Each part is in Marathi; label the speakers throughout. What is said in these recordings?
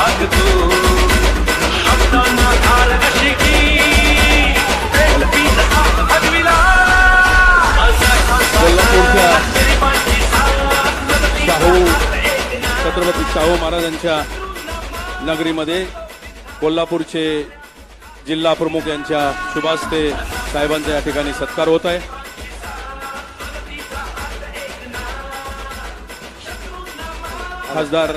Speaker 1: वाग तू शब्दांना घाल अशी की
Speaker 2: छत्रपती शाहू महाराजांच्या नगरीमध्ये कोल्हापूरचे जिल्हा प्रमुख यांच्या शुभास्ते साहेबांचा या ठिकाणी सत्कार होत आहे। खासदार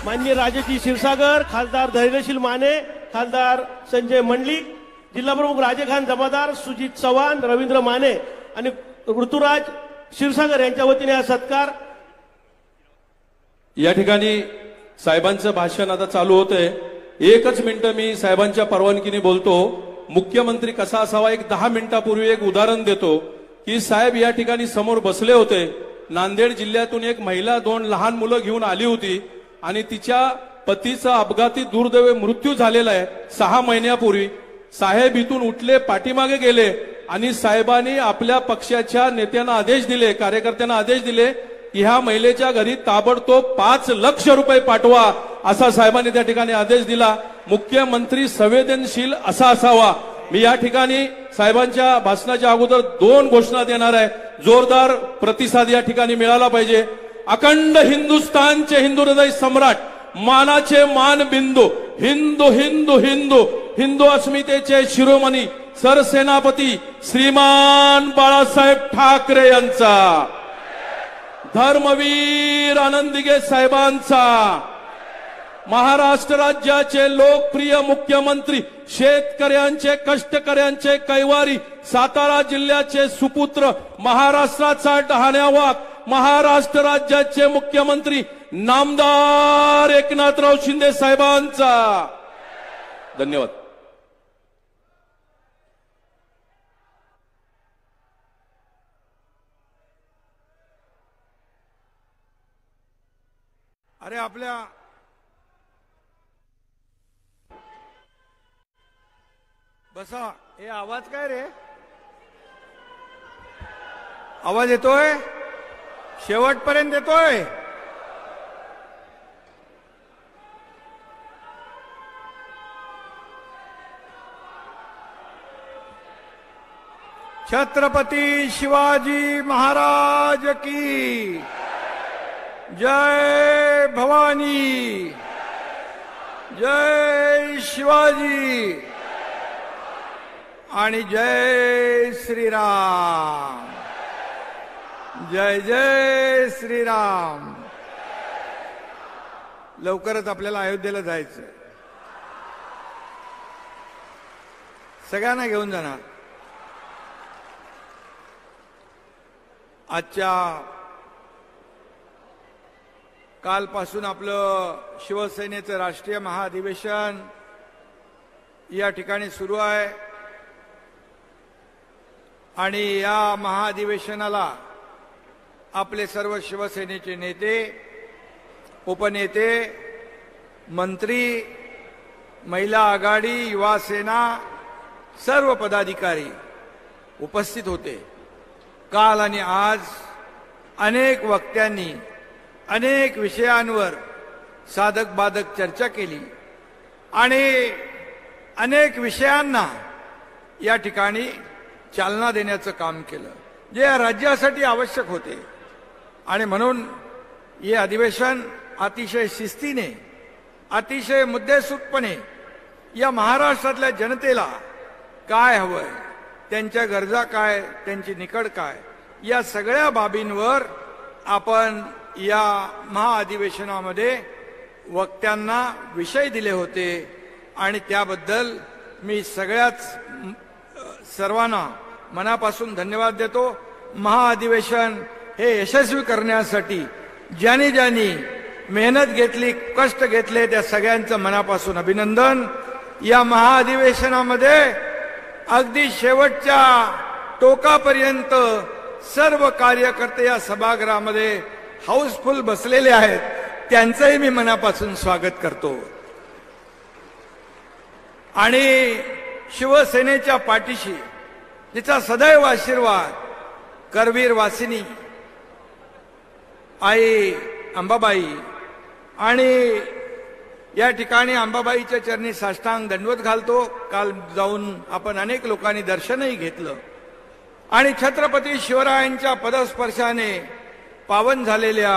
Speaker 3: माननीय राजेजी क्षीरसागर, खासदार धैर्यशील माने, खासदार संजय मंडलिक, जिल्हा प्रमुख राजेखान जमादार, सुजित चव्हाण, रवींद्र माने आणि ऋतुराज क्षीरसागर यांच्या वतीने हा सत्कार।
Speaker 2: या ठिकाणी साहेबांचं भाषण आता चालू होतंय। एकच मिनिट मी साहेबांच्या परवानगीने बोलतो। मुख्यमंत्री कसा असावा एक 10 मिनिटापूर्वी एक उदाहरण देतो की साहेब या ठिकाणी समोर बसले होते। नांदेड जिल्ह्यातून एक महिला 2 लहान मुलं घेऊन आली होती आणि तिच्या पतीचा अपघाती दुर्दैवी मृत्यू झालेला आहे 6 महिन्यापूर्वी। साहेब इथून उठले, पाठीमागे गेले आणि साहेबांनी आपल्या पक्षाच्या नेत्यांना आदेश दिले, कार्यकर्त्यांना आदेश दिले की ह्या महिलेच्या घरी ताबडतोब 5 लाख रुपये पाठवा असा साहेबांनी त्या ठिकाणी आदेश दिला। मुख्यमंत्री संवेदनशील असा असावा। मी या ठिकाणी साहेबांच्या भाषणाच्या अगोदर 2 घोषणा देणार आहे। जोरदार प्रतिसाद या ठिकाणी मिळाला पाहिजे। अखंड हिंदुस्थानचे हिंदू हृदय सम्राट, मानाचे मान बिंदू, हिंदू हिंदू हिंदू हिंदू अस्मितेचे शिरोमणी सरसेनापती श्रीमान बाळासाहेब ठाकरे यांचा, धर्मवीर आनंदीगे साहेबांचा, महाराष्ट्र राज्याचे लोकप्रिय मुख्यमंत्री, शेतकऱ्यांचे कष्टकऱ्यांचे कैवारी, सातारा जिल्ह्याचे सुपुत्र, महाराष्ट्राचा डहाण्यावाग, महाराष्ट्र राज्याचे मुख्यमंत्री नामदार एकनाथराव शिंदे साहेबांचा। धन्यवाद।
Speaker 4: अरे आपल्या बसा, हे आवाज काय रे? आवाज येतोय? शेवटपर्यंत येतोय? छत्रपती शिवाजी महाराज की जय भवानी, जय शिवाजी आणि जय श्रीराम, जय जय श्रीराम। लवकरच आपल्याला अयोध्येला जायचं, सगळ्यांना घेऊन जाणार। आजच्या कालपासून आपलं शिवसेनेचं राष्ट्रीय महाअधिवेशन या ठिकाणी सुरू आहे आणि या महाअधिवेशनाला आपले सर्व शिवसेनेचे नेते, उपनेते, मंत्री, महिला आघाडी, युवा सेना, सर्व पदाधिकारी उपस्थित होते। काल आणि आज अनेक वक्त्यांनी अनेक विषयांवर साधक बाधक चर्चा केली आणि अनेक विषयांना या ठिकाणी चालना देण्याचं काम केलं, जे या राज्यासाठी आवश्यक होते। आणि म्हणून हे अधिवेशन अतिशय शिस्तीने, अतिशय मुद्देसूदपणे या महाराष्ट्रातल्या जनतेला काय हवंय, त्यांच्या गरजा काय, त्यांची निकड काय, या सगळ्या बाबींवर आपण या महाअधिवेशनामध्ये वक्त्यांना विषय दिले होते आणि त्याबद्दल मी सर्वांना मनापासून धन्यवाद देतो। महाअधिवेशन हे यशस्वी करण्यासाठी ज्यांनी ज्यांनी मेहनत घेतली, कष्ट घेतले, त्या सगळ्यांचं मनापासून अभिनंदन। या महाअधिवेशनामध्ये अगदी शेवटच्या टोकापर्यंत सर्व कार्यकर्ते या सभागृहामध्ये हाऊसफुल बसलेले आहेत, त्यांचंही मी मनापासून स्वागत करतो। आणि शिवसेनेच्या पाठीशी तिचा सदैव आशीर्वाद करवीर वासिनी आई अंबाबाई आणि या ठिकाणी अंबाबाईच्या चरणी साष्टांग दंडवत घालतो. काल जाऊन आपण अनेक लोकांनी दर्शनही घेतलं आणि छत्रपती शिवरायांच्या पदस्पर्शाने पावन झालेल्या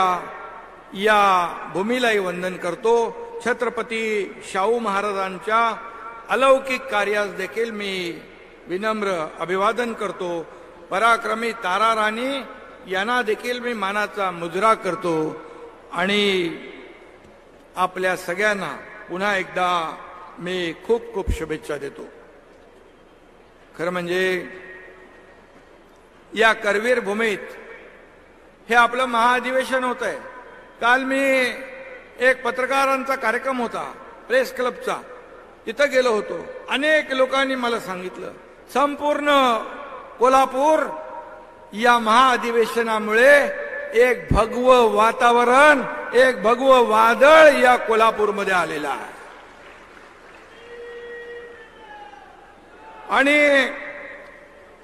Speaker 4: या भूमीलाही वंदन करतो. छत्रपती शाहू महाराजांच्या अलौकिक कार्यास देखील मी विनम्र अभिवादन करतो. पराक्रमी तारा राणी यांना देखील मी मानाचा मुजरा करतो आणि आपल्या सगळ्यांना पुन्हा एकदा मी खूप खूप शुभेच्छा देतो. खरं म्हणजे या करवीर भूमीत हे आपलं महाअधिवेशन होत आहे. काल मी एक पत्रकारांचा कार्यक्रम होता प्रेस क्लबचा, तिथं गेलो होतो. अनेक लोकांनी मला सांगितलं संपूर्ण कोल्हापूर या महाअधिवेशनामुळे एक भगवं वातावरण, एक भगवं वादळ या कोल्हापूरमध्ये आलेलं आहे. आणि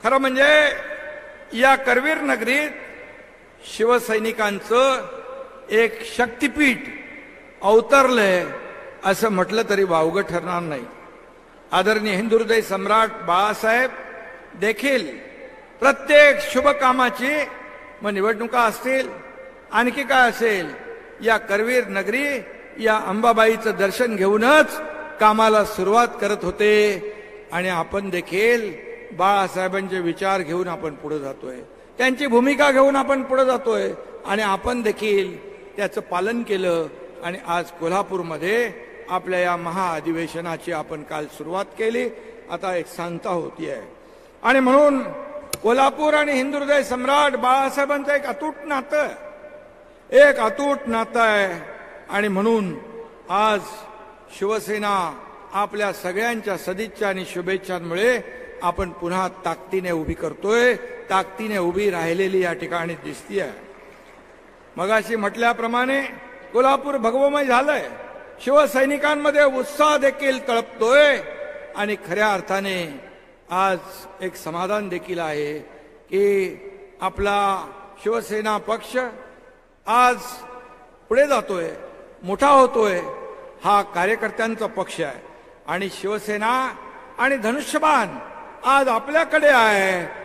Speaker 4: खरं म्हणजे या करवीर नगरीत शिवसैनिकांचं एक शक्तिपीठ अवतरलंय असं म्हटलं तरी वावगं ठरणार नाही. आदरणीय हिंदुहृदय सम्राट बाळासाहेब देखील प्रत्येक शुभ कामाची, मग निवडणुका असतील आणखी काय असेल, या करवीर नगरी या अंबाबाईचं दर्शन घेऊनच कामाला सुरुवात करत होते. आणि आपण देखील बाळासाहेबांचे विचार घेऊन आपण पुढे जातोय, त्यांची भूमिका घेऊन आपण पुढे जातोय आणि आपण देखील त्याचं पालन केलं. आणि आज कोल्हापूरमध्ये आपल्या या महाअधिवेशनाची आपण काल सुरुवात केली. आता एक सांगता होती आहे आणि म्हणून कोल्हापूर आणि हिंदुहृदय सम्राट बाळासाहेबांचं एक अतूट नातं आहे. आणि म्हणून आज शिवसेना आपल्या सगळ्यांच्या सदिच्छा आणि शुभेच्छांमुळे आपण पुन्हा ताकदीने उभी करतोय. ताकदीने उभी राहिलेली या ठिकाणी दिसतीये. मगाशी म्हटल्याप्रमाणे कोल्हापूर भगवमय झालंय. शिवसैनिकांमध्ये उत्साह देखील तळपतोय आणि खऱ्या अर्थाने आज एक समाधान देखील आहे की आपला शिवसेना पक्ष आज पुढे जातोय, मोठा होतोय. हा कार्यकर्त्यांचा पक्ष आहे आणि शिवसेना आणि धनुष्यबाण आज आपल्याकडे आहे.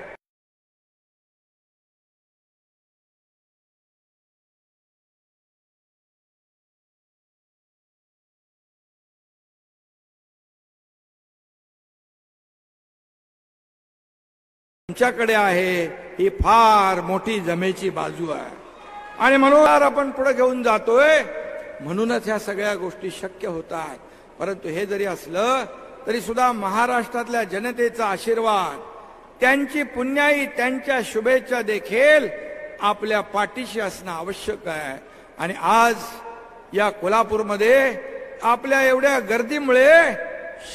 Speaker 4: तुमच्याकडे आहे. ही फार मोठी जमेची बाजू आहे आणि म्हणून आपण पुढे घेऊन जातोय. म्हणूनच ह्या सगळ्या गोष्टी शक्य होतात. परंतु हे जरी असलं तरी सुद्धा महाराष्ट्रातल्या जनतेचा आशीर्वाद, त्यांची पुण्याई, त्यांच्या शुभेच्छा देखील आपल्या पाठीशी असणं आवश्यक आहे. आणि आज या कोल्हापूरमध्ये आपल्या एवढ्या गर्दीमुळे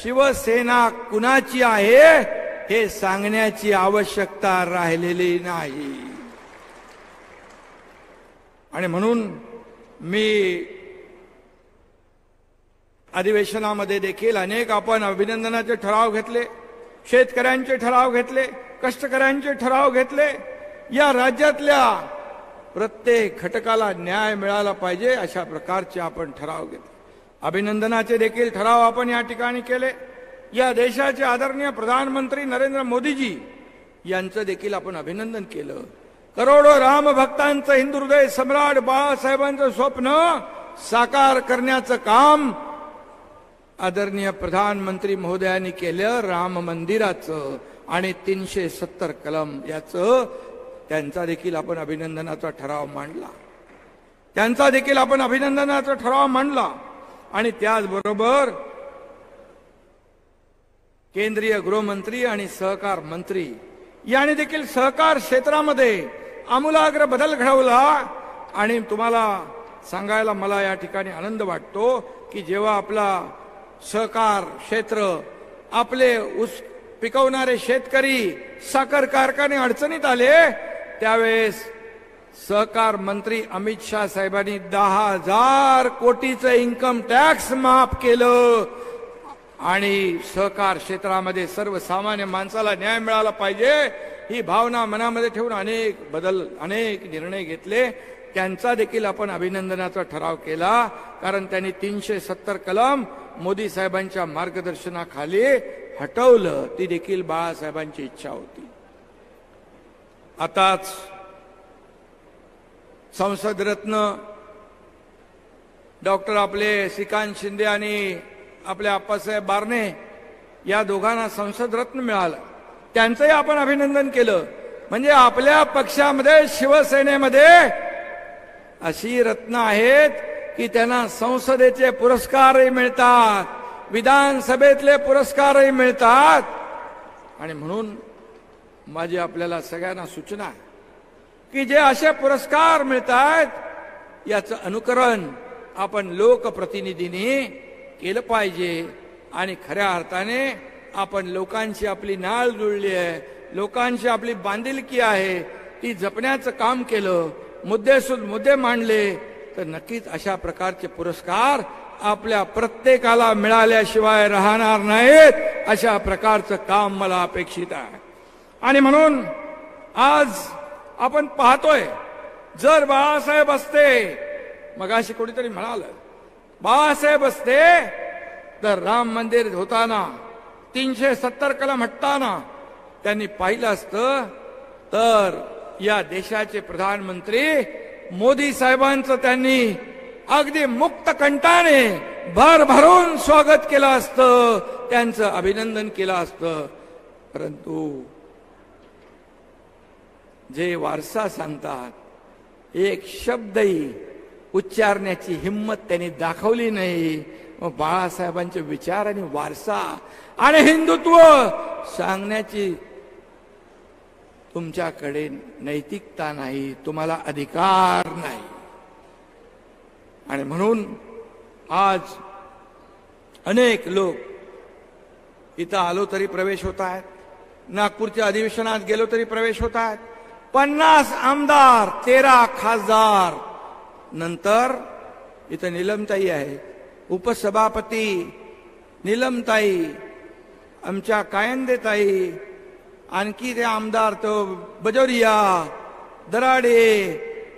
Speaker 4: शिवसेना कुणाची आहे हे सांगण्याची आवश्यकता राहिलेली नाही. आणि म्हणून मी अधिवेशनामध्ये देखील अनेक आपण अभिनंदनाचे ठराव घेतले, शेतकऱ्यांचे ठराव घेतले, कष्टकऱ्यांचे ठराव घेतले. या राज्यातल्या प्रत्येक घटकाला न्याय मिळाला पाहिजे अशा प्रकारचे आपण ठराव घेतले. अभिनंदनाचे देखील ठराव आपण या ठिकाणी केले. या देशाचे आदरणीय प्रधानमंत्री नरेंद्र मोदीजी यांचं देखील आपण अभिनंदन केलं. करोडो रामभक्तांचं हिंदुहृदय सम्राट बाळासाहेबांचं स्वप्न साकार करण्याचं काम आदरणीय प्रधानमंत्री महोदयांनी केलं. राम मंदिराचं आणि 370 कलम याचं त्यांचा देखील आपण अभिनंदनाचा ठराव मांडला. आणि त्याचबरोबर केंद्रीय गृहमंत्री आणि सहकार मंत्री यांनी देखील सहकार क्षेत्रामध्ये आमूलाग्र बदल घडवला. आणि तुम्हाला सांगायला मला या ठिकाणी आनंद वाटतो की जेव्हा आपला सहकार क्षेत्र, आपले ऊस पिकवणारे शेतकरी, साखर कारखाने अडचणीत आले त्यावेळेस सहकार मंत्री अमित शाह साहेबांनी 10,000 कोटीचं इन्कम टॅक्स माफ केलं. आणि सहकार क्षेत्रामध्ये सर्वसामान्य माणसाला न्याय मिळाला पाहिजे ही भावना मनामध्ये ठेवून अनेक निर्णय घेतले. त्यांचा देखील आपण अभिनंदनाचा ठराव केला, कारण त्यांनी 370 कलम मोदी साहेबांच्या मार्गदर्शनाखाली हटवलं. ती देखील बाळासाहेबांची इच्छा होती. आताच संसद रत्न डॉक्टर आपले श्रीकांत शिंदे आणि आपले आप्पासाहेब बारणे या दोघांना संसद रत्न मिळालं. त्यांचंही आपण अभिनंदन केलं. म्हणजे आपल्या पक्षामध्ये शिवसेनेमध्ये अशी रत्न आहेत की त्यांना संसदेचे पुरस्कारही मिळतात, विधानसभेतले पुरस्कारही मिळतात. आणि म्हणून माझी आपल्याला सगळ्यांना सूचना आहे की जे असे पुरस्कार मिळतात याचं अनुकरण आपण लोकप्रतिनिधींनी केलं पाहिजे. आणि खऱ्या अर्थाने आपण लोकांची आपली नाळ जुळली आहे, लोकांची आपली बांधिलकी आहे, ती जपण्याचं काम केलं, मुद्दे मांडले तर नक्कीच अशा प्रकारचे पुरस्कार आपल्या प्रत्येकाला मिळाल्याशिवाय राहणार नाहीत. अशा प्रकारचं काम मला अपेक्षित आहे. आणि म्हणून आज आपण पाहतोय, जर बाळासाहेब असते, मगाशी कोणीतरी म्हणालं, बाळासाहेब असते तर राम मंदिर होताना 370 कलम हटताना त्यांनी पाहिलं असतं तर या देशाचे प्रधानमंत्री मोदी साहेबांचं त्यांनी अगदी मुक्त कंठाने भरभरून स्वागत केलं असतं, त्यांचं अभिनंदन केलं असतं. परंतु जे वारसा सांगतात, एक शब्दही उच्चारण्याची हिम्मत त्यांनी दाखवली नाही. मग बाळासाहेबांचे विचार आणि वारसा आणि हिंदुत्व सांगण्याची तुमच्याकडे नैतिकता नाही, तुम्हाला अधिकार नाही. आणि म्हणून आज अनेक लोक इथं आलो तरी प्रवेश होत आहेत, नागपूरच्या अधिवेशनात गेलो तरी प्रवेश होत आहेत. 50 आमदार, 13 खासदार, नंतर इथं नीलमताई आहे, उपसभापती नीलमताई, आमच्या कायंदेताई, आणखी ते आमदार तो बजोरिया, दराडे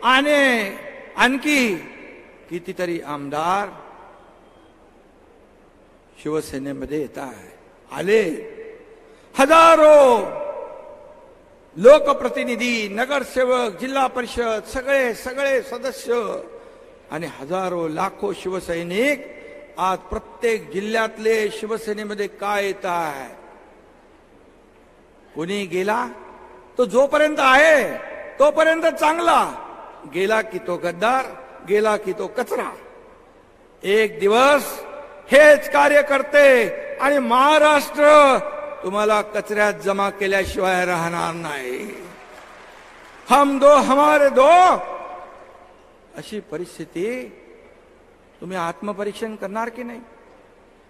Speaker 4: आणि आणखी कितीतरी आमदार शिवसेनेमध्ये येत आहे. आले हजारो लोकप्रतिनिधी, नगरसेवक, जिल्हा परिषद, सगळे सदस्य आणि हजारो लाखो शिवसैनिक आज प्रत्येक जिल्ह्यातले शिवसेनेमध्ये काय येत आहे. कोणी गेला तो जोपर्यंत आहे तोपर्यंत चांगला, गेला की तो गद्दार, गेला की तो कचरा. एक दिवस हेच कार्य करते आणि महाराष्ट्र तुम्हाला कचऱ्यात जमा केल्याशिवाय राहणार नाही. हम दो हमारे दो, अशी परिस्थिती तुम्ही आत्मपरीक्षण करणार की नाही.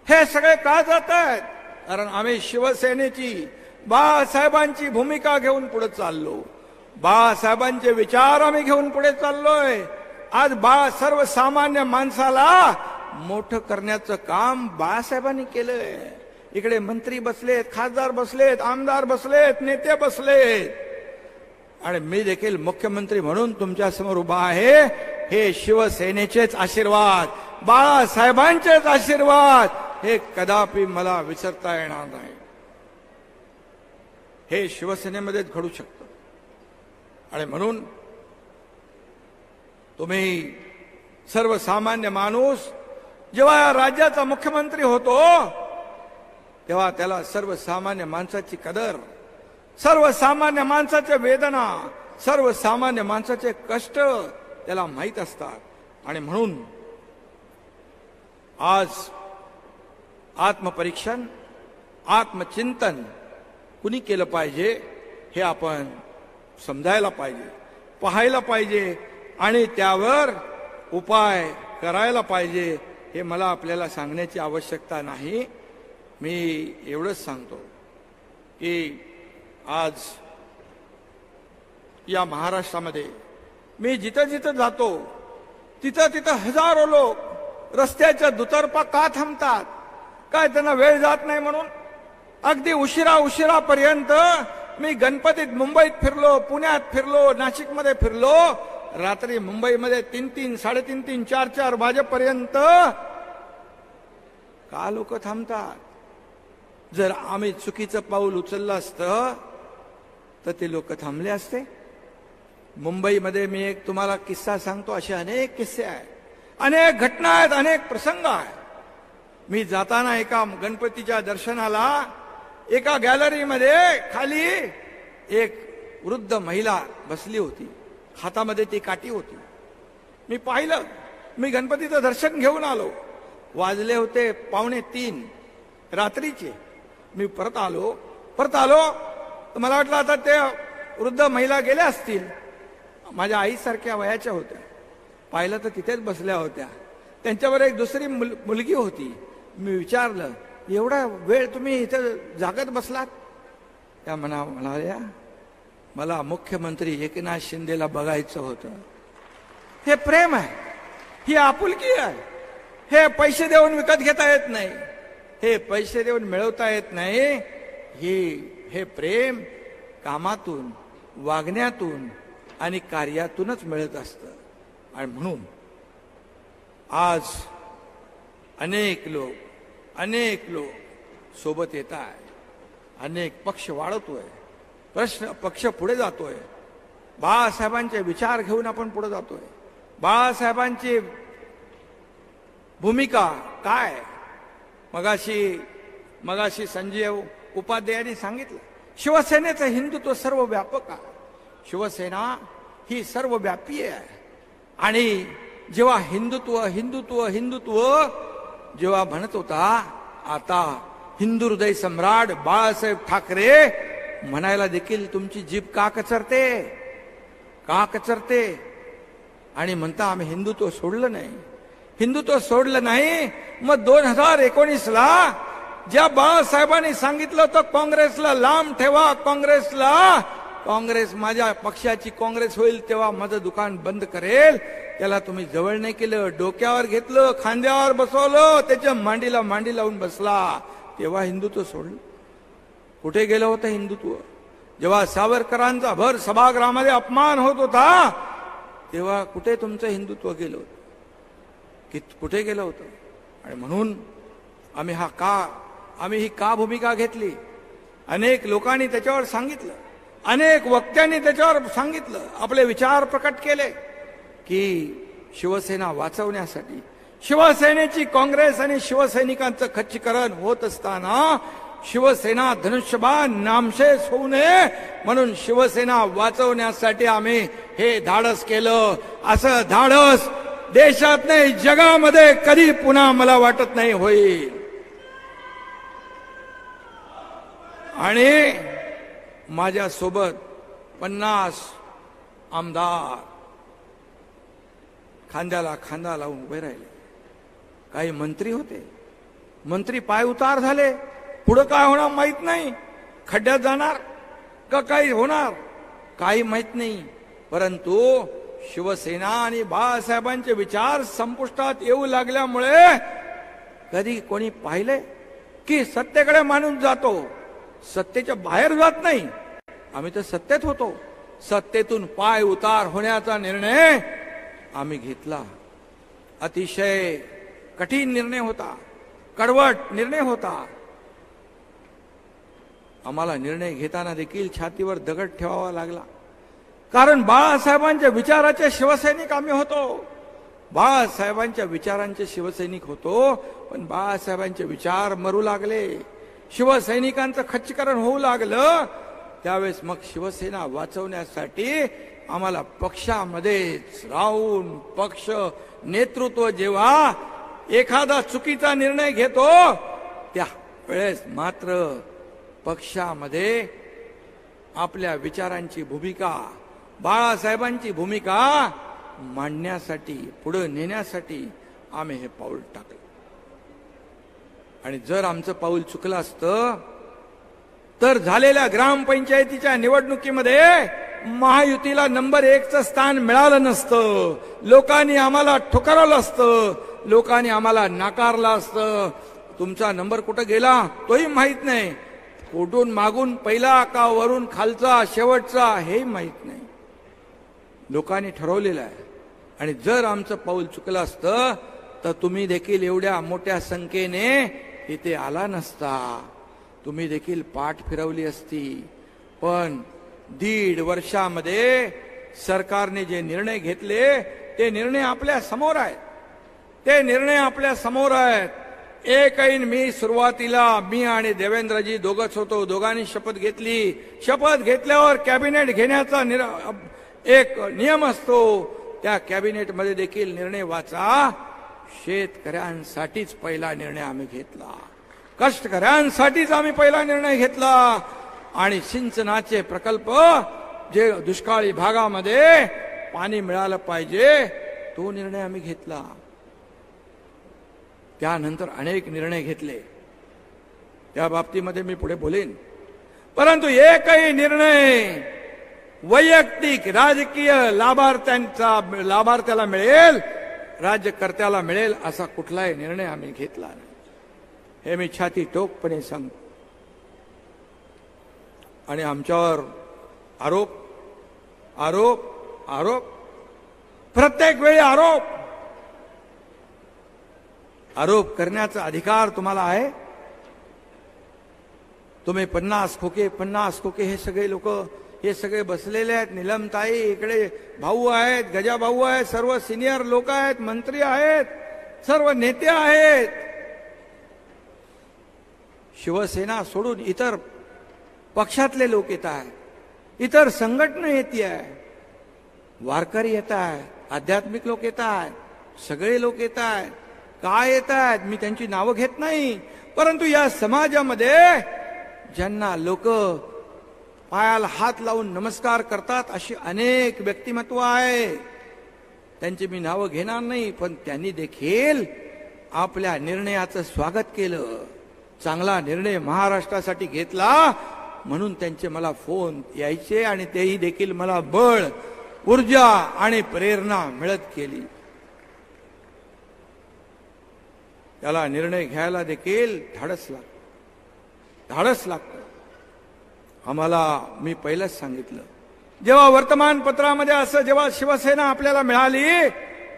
Speaker 4: हे सगळे का जात आहेत, कारण आम्ही शिवसेनेची, बाळासाहेबांची भूमिका घेऊन पुढे चाललो, बाळासाहेबांचे विचार आम्ही घेऊन पुढे चाललोय. आज सर्वसामान्य माणसाला मोठं करण्याचं काम बाळासाहेबांनी केलंय. इकडे मंत्री बसलेत, खासदार बसलेत, आमदार बसलेत, नेते बसलेत, आणि मी देखील मुख्यमंत्री म्हणून तुमच्या समोर उभा आहे. हे शिवसेनेचेच आशीर्वाद, बाळासाहेबांचेच आशीर्वाद, हे कदापि मला विसरता येणार नाही. हे शिवसेनेमध्येच घडू शकतं. आणि म्हणून तुम्ही सर्वसामान्य माणूस जेव्हा या राज्याचा मुख्यमंत्री होतो तेव्हा त्याला सर्वसामान्य माणसाची कदर, सर्वसामान्य माणसाच्या वेदना, सर्वसामान्य माणसाचे कष्ट त्याला माहीत असतात. आणि म्हणून आज आत्मपरीक्षण, आत्मचिंतन कुणी केलं पाहिजे हे आपण समजायला पाहिजे, पाहायला पाहिजे आणि त्यावर उपाय करायला पाहिजे. हे मला आपल्याला सांगण्याची आवश्यकता नाही. मी एवढंच सांगतो की आज या महाराष्ट्रामध्ये मी जिथं जिथं जातो तिथं तिथं हजारो लोक रस्त्याच्या दुतर्फा का थांबतात. काय त्यांना वेळ जात नाही म्हणून. अगदी उशिरापर्यंत मी गणपतीत मुंबईत फिरलो, पुण्यात फिरलो, नाशिकमध्ये फिरलो, रात्री मुंबईमध्ये 3-3, 3:30, 4-4 वाजेपर्यंत का लोक थांबतात? जर आम्ही चुकीचं पाऊल उचललं असतं तर ते लोक थांबले असते. मुंबईमध्ये मी एक तुम्हाला किस्सा सांगतो. असे अनेक किस्से आहेत, अनेक घटना आहेत, अनेक प्रसंग आहेत. मी जाताना एका गणपतीच्या दर्शनाला एका गॅलरीमध्ये खाली एक वृद्ध महिला बसली होती, हातामध्ये ती काठी होती. मी पाहिलं, मी गणपतीचं दर्शन घेऊन आलो. वाजले होते 2:45 रात्रीचे. मी परत आलो तर मला वाटलं आता ते वृद्ध महिला गेल्या असतील. माझ्या आईसारख्या वयाच्या होत्या. पाहिलं तर तिथेच बसल्या होत्या. त्यांच्यावर एक दुसरी मुलगी होती. मी विचारलं, एवढा वेळ तुम्ही इथे जागत बसलात? त्या म्हणाल्या, मला मुख्यमंत्री एकनाथ शिंदेला बघायचं होतं. हे प्रेम आहे, ही आपुलकी आहे. हे पैसे देऊन विकत घेता येत नाही, हे पैसे देऊन मिळवता येत नाही. हे प्रेम कामातून, वागण्यातून आणि कार्यातूनच मिळत असतं. आणि म्हणून आज अनेक लोक सोबत येत आहे. अनेक पक्ष वाढवतोय, पक्ष पुढे जातोय. बाळासाहेबांचे विचार घेऊन आपण पुढे जातोय. बाळासाहेबांची भूमिका काय? मगाशी संजय उपाध्यायांनी सांगितलं, शिवसेनेचं हिंदुत्व सर्व व्यापक आहे. शिवसेना ही सर्वव्यापी आहे. आणि जेव्हा हिंदुत्व जेव्हा म्हणत होता, आता हिंदू हृदय सम्राट बाळासाहेब ठाकरे म्हणायला देखील तुमची जीभ का कचरते? आणि म्हणता आम्ही हिंदुत्व सोडलं नाही. मग 2019ला ज्या बाळासाहेबांनी सांगितलं होतं काँग्रेसला लांब ठेवा, काँग्रेस माझ्या पक्षाची काँग्रेस होईल तेव्हा माझं दुकान बंद करेल, त्याला तुम्ही जवळ नाही केलं, डोक्यावर घेतलं, खांद्यावर बसवलं, त्याच्या मांडीला मांडी लावून बसला, तेव्हा हिंदुत्व सोडलं. कुठे गेलं होतं हिंदुत्व? जेव्हा सावरकरांचा भर सभागृहामध्ये अपमान होत होता तेव्हा कुठे तुमचं हिंदुत्व गेलं होतं? कुठे गेलं होतं? आणि म्हणून आम्ही ही का भूमिका घेतली? अनेक लोकांनी त्याच्यावर सांगितलं, अनेक वक्त्यांनी त्याच्यावर सांगितलं, आपले विचार प्रकट केले की शिवसेना वाचवण्यासाठी, शिवसेनेची काँग्रेस आणि शिवसैनिकांचं खच्चीकरण होत असताना शिवसेना धनुष्यबाण नामशेष होऊ नये म्हणून शिवसेना वाचवण्यासाठी आम्ही हे धाडस केलं. असं धाडस देशात नाही जगामध्ये कधी पुन्हा मला वाटत नाही होईल. आणि माझ्या सोबत 50 आमदार खांद्याला खांदा लावून उभे राहिले. काही मंत्री होते, मंत्री पाय उतार झाले, पुढे काय होणार माहित नाही, खड्ड्यात जाणार का काही होणार काही माहित नाही. परंतु शिवसेना आणि बाळासाहेबांचे विचार संपुष्टात येऊ लागल्यामुळे कधी कोणी पाहिले की सत्तेकडे माणूस जातो, सत्तेच्या बाहेर जात नाही. आम्ही तर सत्तेत होतो, सत्तेतून पाय उतार होण्याचा निर्णय आम्ही घेतला. अतिशय कठीण निर्णय होता, कडवट निर्णय होता. आम्हाला निर्णय घेताना देखील छातीवर दगड ठेवावा लागला, कारण बाळासाहेबांच्या विचाराचे शिवसैनिक आम्ही होतो. बाळासाहेबांच्या विचारांचे शिवसैनिक होतो, पण बाळासाहेबांचे विचार मरू लागले, शिवसैनिकांचं खच्चीकरण होऊ लागलं. त्यावेळेस मग शिवसेना वाचवण्यासाठी आम्हाला पक्षामध्येच राहून, पक्ष नेतृत्व जेव्हा एखादा चुकीचा निर्णय घेतो त्या वेळेस मात्र पक्षामध्ये आपल्या विचारांची भूमिका, बाळासाहेबांची भूमिका मांडण्यासाठी, पुढे नेण्यासाठी आम्ही हे पाऊल टाकलं. आणि जर आमचं पाऊल चुकलं असतं तर झालेल्या ग्रामपंचायतीच्या निवडणुकीमध्ये महायुतीला नंबर 1चं स्थान मिळालं नसतं. लोकांनी आम्हाला ठुकरवलं असतं, लोकांनी आम्हाला नाकारलं असतं. तुमचा नंबर कुठं गेला तोही माहित नाही, कुठून मागून पहिला का वरून खालचा शेवटचा हे माहित नाही. लोकांनी ठरवलेलं आहे. आणि जर आमचं पाऊल चुकलं असतं तर तुम्ही देखील एवढ्या मोठ्या संख्येने इथे आला नसता. तुम्ही देखील पाठ फिरवली असती. पण 1.5 वर्षामध्ये सरकारने जे निर्णय घेतले ते निर्णय आपल्या समोर आहेत. ते निर्णय आपल्या समोर आहेत. एकही मी सुरुवातीला मी आणि देवेंद्रजी दोघंच होतो. दोघांनी शपथ घेतली. शपथ घेतल्यावर कॅबिनेट घेण्याचा एक नियम असतो. त्या कॅबिनेटमध्ये देखील निर्णय वाचा. शेतकऱ्यांसाठीच पहिला निर्णय आम्ही घेतला. कष्टकऱ्यांसाठीच आम्ही पहिला निर्णय घेतला. आणि सिंचनाचे प्रकल्प जे दुष्काळी भागामध्ये पाणी मिळालं पाहिजे तो निर्णय आम्ही घेतला. त्यानंतर अनेक निर्णय घेतले. त्या बाबतीमध्ये मी पुढे बोलेन. परंतु एकही निर्णय वैयक्तिक राजकीय लाभार्थ्याला मिळेल, राज्यकर्त्याला मिळेल असा कुठलाही निर्णय आम्ही घेतला नाही. हे मी छाती टोकपणे सांगतो. आणि आमच्यावर आरोप आरोप आरोप प्रत्येक वेळी आरोप आरोप करण्याचा अधिकार तुम्हाला आहे. तुम्ही 50 खोके हे सगळे लोक हे सगळे बसलेले आहेत. निलमताई इकडे भाऊ आहेत, गजा भाऊ आहेत, सर्व सिनियर लोक आहेत, मंत्री आहेत, सर्व नेते आहेत. शिवसेना सोडून इतर पक्षातले लोक येत आहेत, इतर संघटना येते आहे, वारकरी येत आहेत, आध्यात्मिक लोक येत आहेत, सगळे लोक येत आहेत. काय येत आहेत मी त्यांची नावं घेत नाही. परंतु या समाजामध्ये ज्यांना लोक पायाला हात लावून नमस्कार करतात अशी अनेक व्यक्तिमत्व आहे. त्यांची मी नावं घेणार नाही. पण त्यांनी देखील आपल्या निर्णयाचं स्वागत केलं. चांगला निर्णय महाराष्ट्रासाठी घेतला म्हणून त्यांचे मला फोन यायचे आणि तेही देखील मला बळ, ऊर्जा आणि प्रेरणा मिळत गेली. त्याला निर्णय घ्यायला देखील धाडस लागतं. आम्हाला मी पहिलंच सांगितलं, जेव्हा वर्तमानपत्रामध्ये असं जेव्हा शिवसेना आपल्याला मिळाली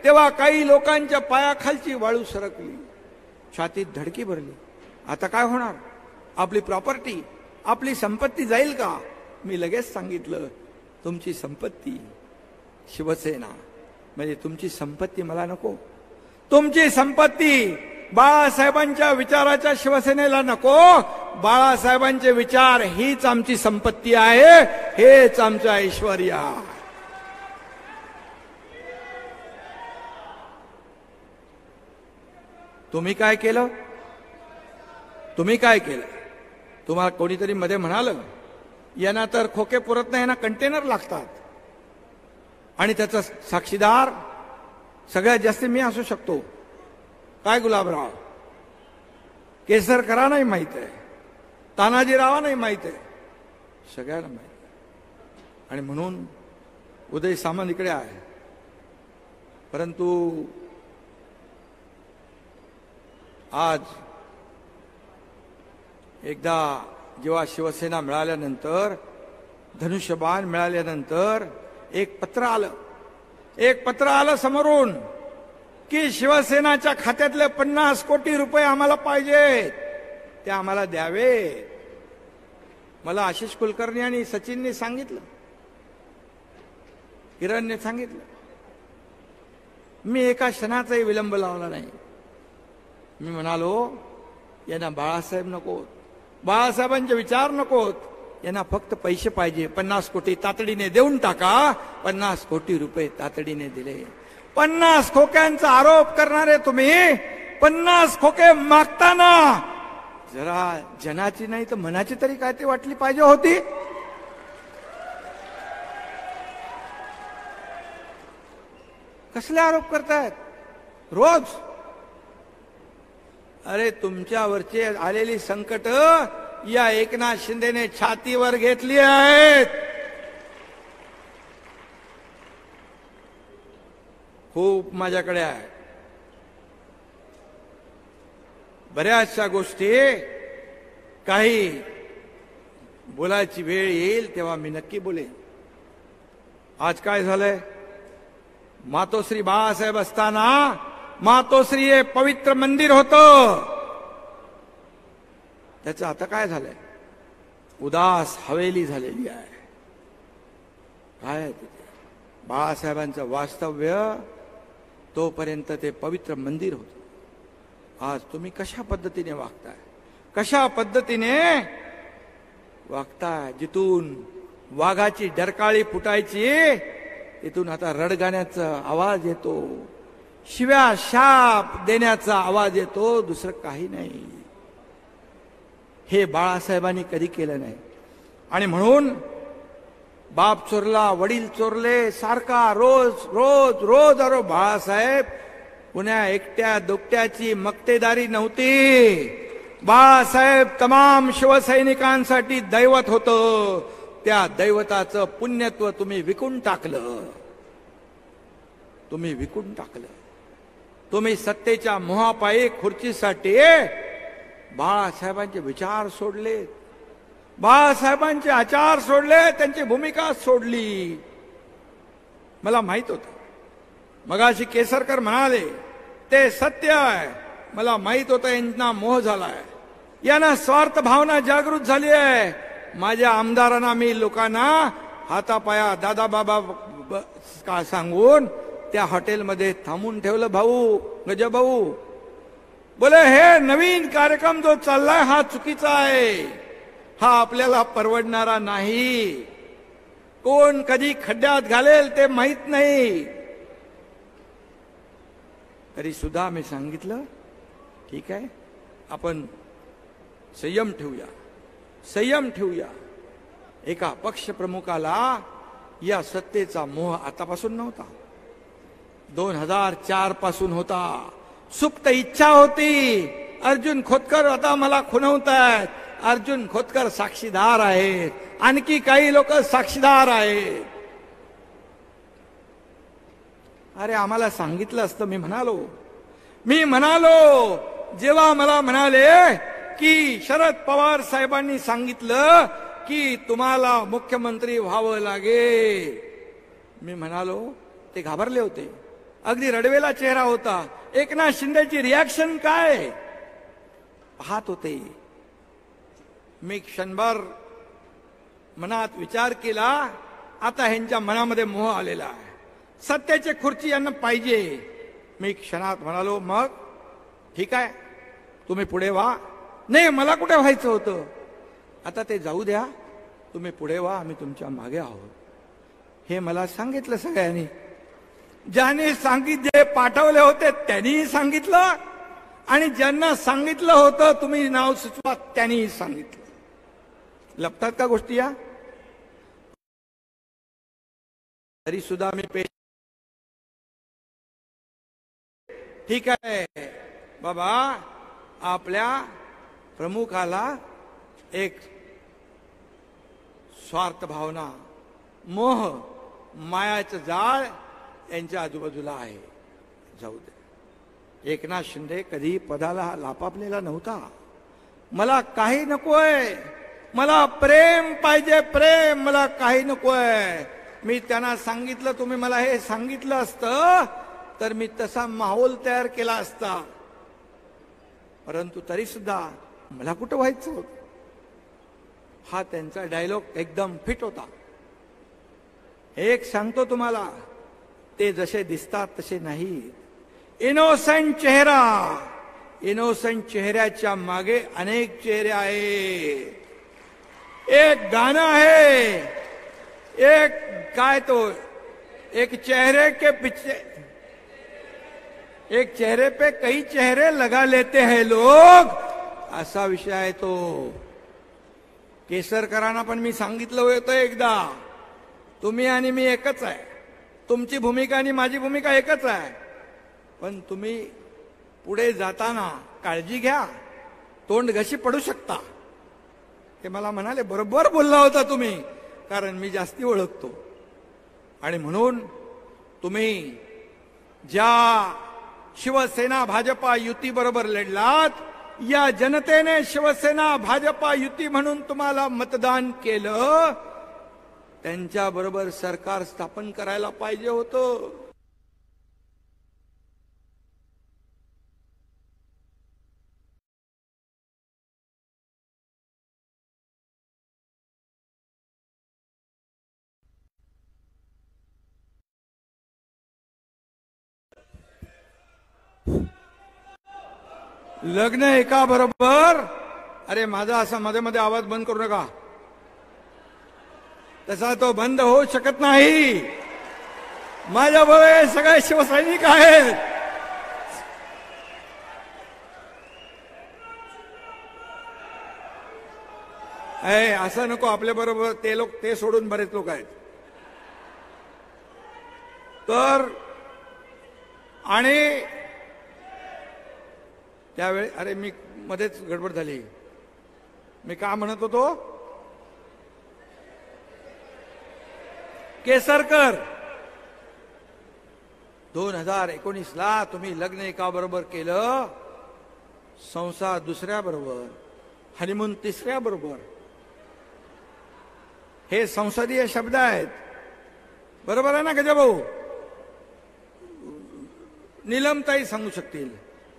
Speaker 4: तेव्हा काही लोकांच्या पायाखालची वाळू सरकली, छातीत धडकी भरली. आता काय होणार? आपली प्रॉपर्टी, आपली संपत्ती जाईल का? मी लगेच सांगितलं, तुमची संपत्ती शिवसेना म्हणजे तुमची संपत्ती मला नको. तुमची संपत्ती बाळासाहेबांच्या विचाराच्या शिवसेनेला नको. बाळासाहेबांचे विचार हीच आमची संपत्ती आहे, हेच आमचं ऐश्वर्य. तुम्ही काय केलं? तुम्हाला कोणीतरी मध्ये म्हणालं, यांना तर खोके पुरत नाही, यांना कंटेनर लागतात. आणि त्याचा साक्षीदार सगळ्यात जास्त मी असू शकतो. काय गुलाबराव, केसरकरांना नाही माहित आहे, तानाजीरावांना नाही माहित आहे, सगळ्यांना माहित आहे. आणि म्हणून उदय सामंत इकडे आहे. परंतु आज एकदा जेव्हा शिवसेना मिळाल्यानंतर, धनुष्यबाण मिळाल्यानंतर एक पत्र आलं समोरून की शिवसेनाच्या खात्यातले 50 कोटी रुपये आम्हाला पाहिजेत, ते आम्हाला द्यावे. मला आशिष कुलकर्णी आणि सचिनने सांगितलं, किरणने सांगितलं. मी एका क्षणाचाही विलंब लावला नाही. मी म्हणालो, यांना बाळासाहेब नकोत, बाळासाहेबांचे विचार नकोत, यांना फक्त पैसे पाहिजे. 50 कोटी तातडीने देऊन टाका. 50 कोटी रुपये तातडीने दिले. 50 खोक्यांचा आरोप करणारे तुम्ही 50 खोके मागताना जरा जनाची नाही तर मनाची तरी काय ते वाटली पाहिजे होती. कसले आरोप करतायत रोज? अरे तुमच्यावरचे आलेली संकट या एकनाथ शिंदेने छातीवर घेतली आहेत. खूप माझ्याकडे आहे. बऱ्याचशा गोष्टी काही बोलायची वेळ येईल तेव्हा मी नक्की बोलेन. आज काय झालंय? मातोश्री बाळासाहेब असताना मातोश्री हे पवित्र मंदिर होतं. त्याचं आता काय झालंय? उदास हवेली झालेली आहे. काय आहे तिथे? बाळासाहेबांचं वास्तव्य तोपर्यंत ते पवित्र मंदिर होतं. आज तुम्ही कशा पद्धतीने वागताय? कशा पद्धतीने वागताय? जिथून वाघाची डरकाळी फुटायची तिथून आता रडगाण्याचा आवाज येतो, शिव्या शाप देण्याचा आवाज येतो, दुसरं काही नाही. हे बाळासाहेबांनी कधी केलं नाही. आणि म्हणून बाप चोरला, वडील चोरले, सारखा रोज रोज रोज अरे बाळासाहेब पुण्या एकट्या दुकट्याची मक्तेदारी नव्हती. बाळासाहेब तमाम शिवसैनिकांसाठी दैवत होतं. त्या दैवताचं पुण्यत्व तुम्ही विकून टाकलं. तुम्ही विकून टाकलं. तुम्ही सत्तेच्या मोहापायी खुर्चीसाठी बाळासाहेबांचे विचार सोडले, बाळासाहेबांचे आचार सोडले, त्यांची भूमिका सोडली. मला माहित होतं. मगाशी केसरकर म्हणाले ते सत्य आहे. मला माहित होतं यांना मोह झालाय, यांना स्वार्थ भावना जागृत झाली आहे. माझ्या आमदारांना मी लोकांना हातापाया दादा बाबा का सांगून त्या हॉटेलमध्ये थांबून ठेवलं. भाऊ गजब भाऊ बोले हे नवीन कार्यक्रम जो चाललाय हा चुकीचा आहे, हा आपल्याला परवडणारा नाही. कोण कधी खड्ड्यात घालेल ते माहित नाही. तरी सुद्धा मी सांगितलं ठीक आहे, आपण संयम ठेवूया, संयम ठेवूया. एका पक्षप्रमुखाला या सत्तेचा मोह आतापासून नव्हता, 2004 पासून होता. सुप्त इच्छा होती. अर्जुन खोतकर आता मला खुणवतायत. अर्जुन खोतकर साक्षीदार आहेत, आणखी काही लोक साक्षीदार आहेत. अरे आम्हाला सांगितलं असतं. मी म्हणालो जेव्हा मला म्हणाले की शरद पवार साहेबांनी सांगितलं की तुम्हाला मुख्यमंत्री व्हावं लागेल, मी म्हणालो ते घाबरले होते. अगदी रडवेला चेहरा होता. एकनाथ शिंदेची रिॲक्शन काय पाहत होते. मी क्षणभर मनात विचार केला, आता ह्यांच्या मनामध्ये मोह आलेला आहे, सत्याची खुर्ची यांना पाहिजे. मी क्षणात म्हणालो मग ठीक आहे तुम्ही पुढे व्हा. नाही मला कुठे व्हायचं होतं, आता ते जाऊ द्या, तुम्ही पुढे व्हा, आम्ही तुमच्या मागे आहोत. हे मला सांगितलं सगळ्यांनी. ज्याने सांगितले पाठवले होते त्यांनी सांगितलं, आणि ज्यांना सांगितलं होतं तुम्ही नाव सुचवा त्यांनी सांगितलं. लपतात का गोष्टी या? तरी सुद्धा मी ठीक आहे बाबा, आपल्या प्रमुखाला एक स्वार्थ भावना, मोह, मायाचं जाळ यांच्या आजूबाजूला आहे, जाऊ दे. एकनाथ शिंदे कधी पदाला लापापलेला नव्हता. मला काही नकोय, मला प्रेम पाहिजे, प्रेम, मला काही नकोय. मी त्यांना सांगितलं, तुम्ही मला हे सांगितलं असतं तर मी तसा माहोल तयार केला असता. परंतु तरी सुद्धा मला कुठं व्हायचं होतं. हा त्यांचा डायलॉग एकदम फिट होता. एक सांगतो तुम्हाला, ते जसे दिसतात तसे नाही. इनोसेंट चेहरा, इनोसेंट चेहऱ्याच्या मागे अनेक चेहरे आहेत. एक गाणं आहे, एक काय तो, एक चेहरे के पीछे, एक चेहरे पे कई चेहरे लगा लेते हैं लोग, असा विषय आहे तो. केसरकरांना पण मी सांगितलं होतं एकदा, तुम्ही आणि मी एकच आहे, तुमची भूमिका आणि माझी भूमिका एकच आहे, पण तुम्ही पुढे जाताना काळजी घ्या, तोंड घशी पडू शकता. ते मला म्हणाले बरोबर बोलला होता तुम्ही, कारण मी जास्ती ओळखतो. आणि म्हणून तुम्ही ज्या शिवसेना भाजपा युती बरोबर लढलात, या जनतेने शिवसेना भाजपा युती म्हणून तुम्हाला मतदान केलं, त्यांच्या बरोबर सरकार स्थापन करायला पाहिजे होतं. लग्न एका बरोबर, अरे माझा असा मध्ये मध्ये आवाज बंद करू नका, तसा तो बंद होऊ शकत नाही. माझ्या बरोबर सगळे शिवसैनिक आहेत. असं नको, आपल्या बरोबर ते लोक, ते सोडून बरेच लोक आहेत. तर आणि त्यावेळी, अरे मी मध्येच गडबड झाली, मी का म्हणत होतो, केसरकर 2019ला तुम्ही लग्न एका बरोबर केलं, संसार दुसऱ्या बरोबर, हनीमून तिसऱ्या बरोबर. हे संसदीय शब्द आहेत, बरोबर आहे ना गजाभाऊ? नीलमताई सांगू शकतील,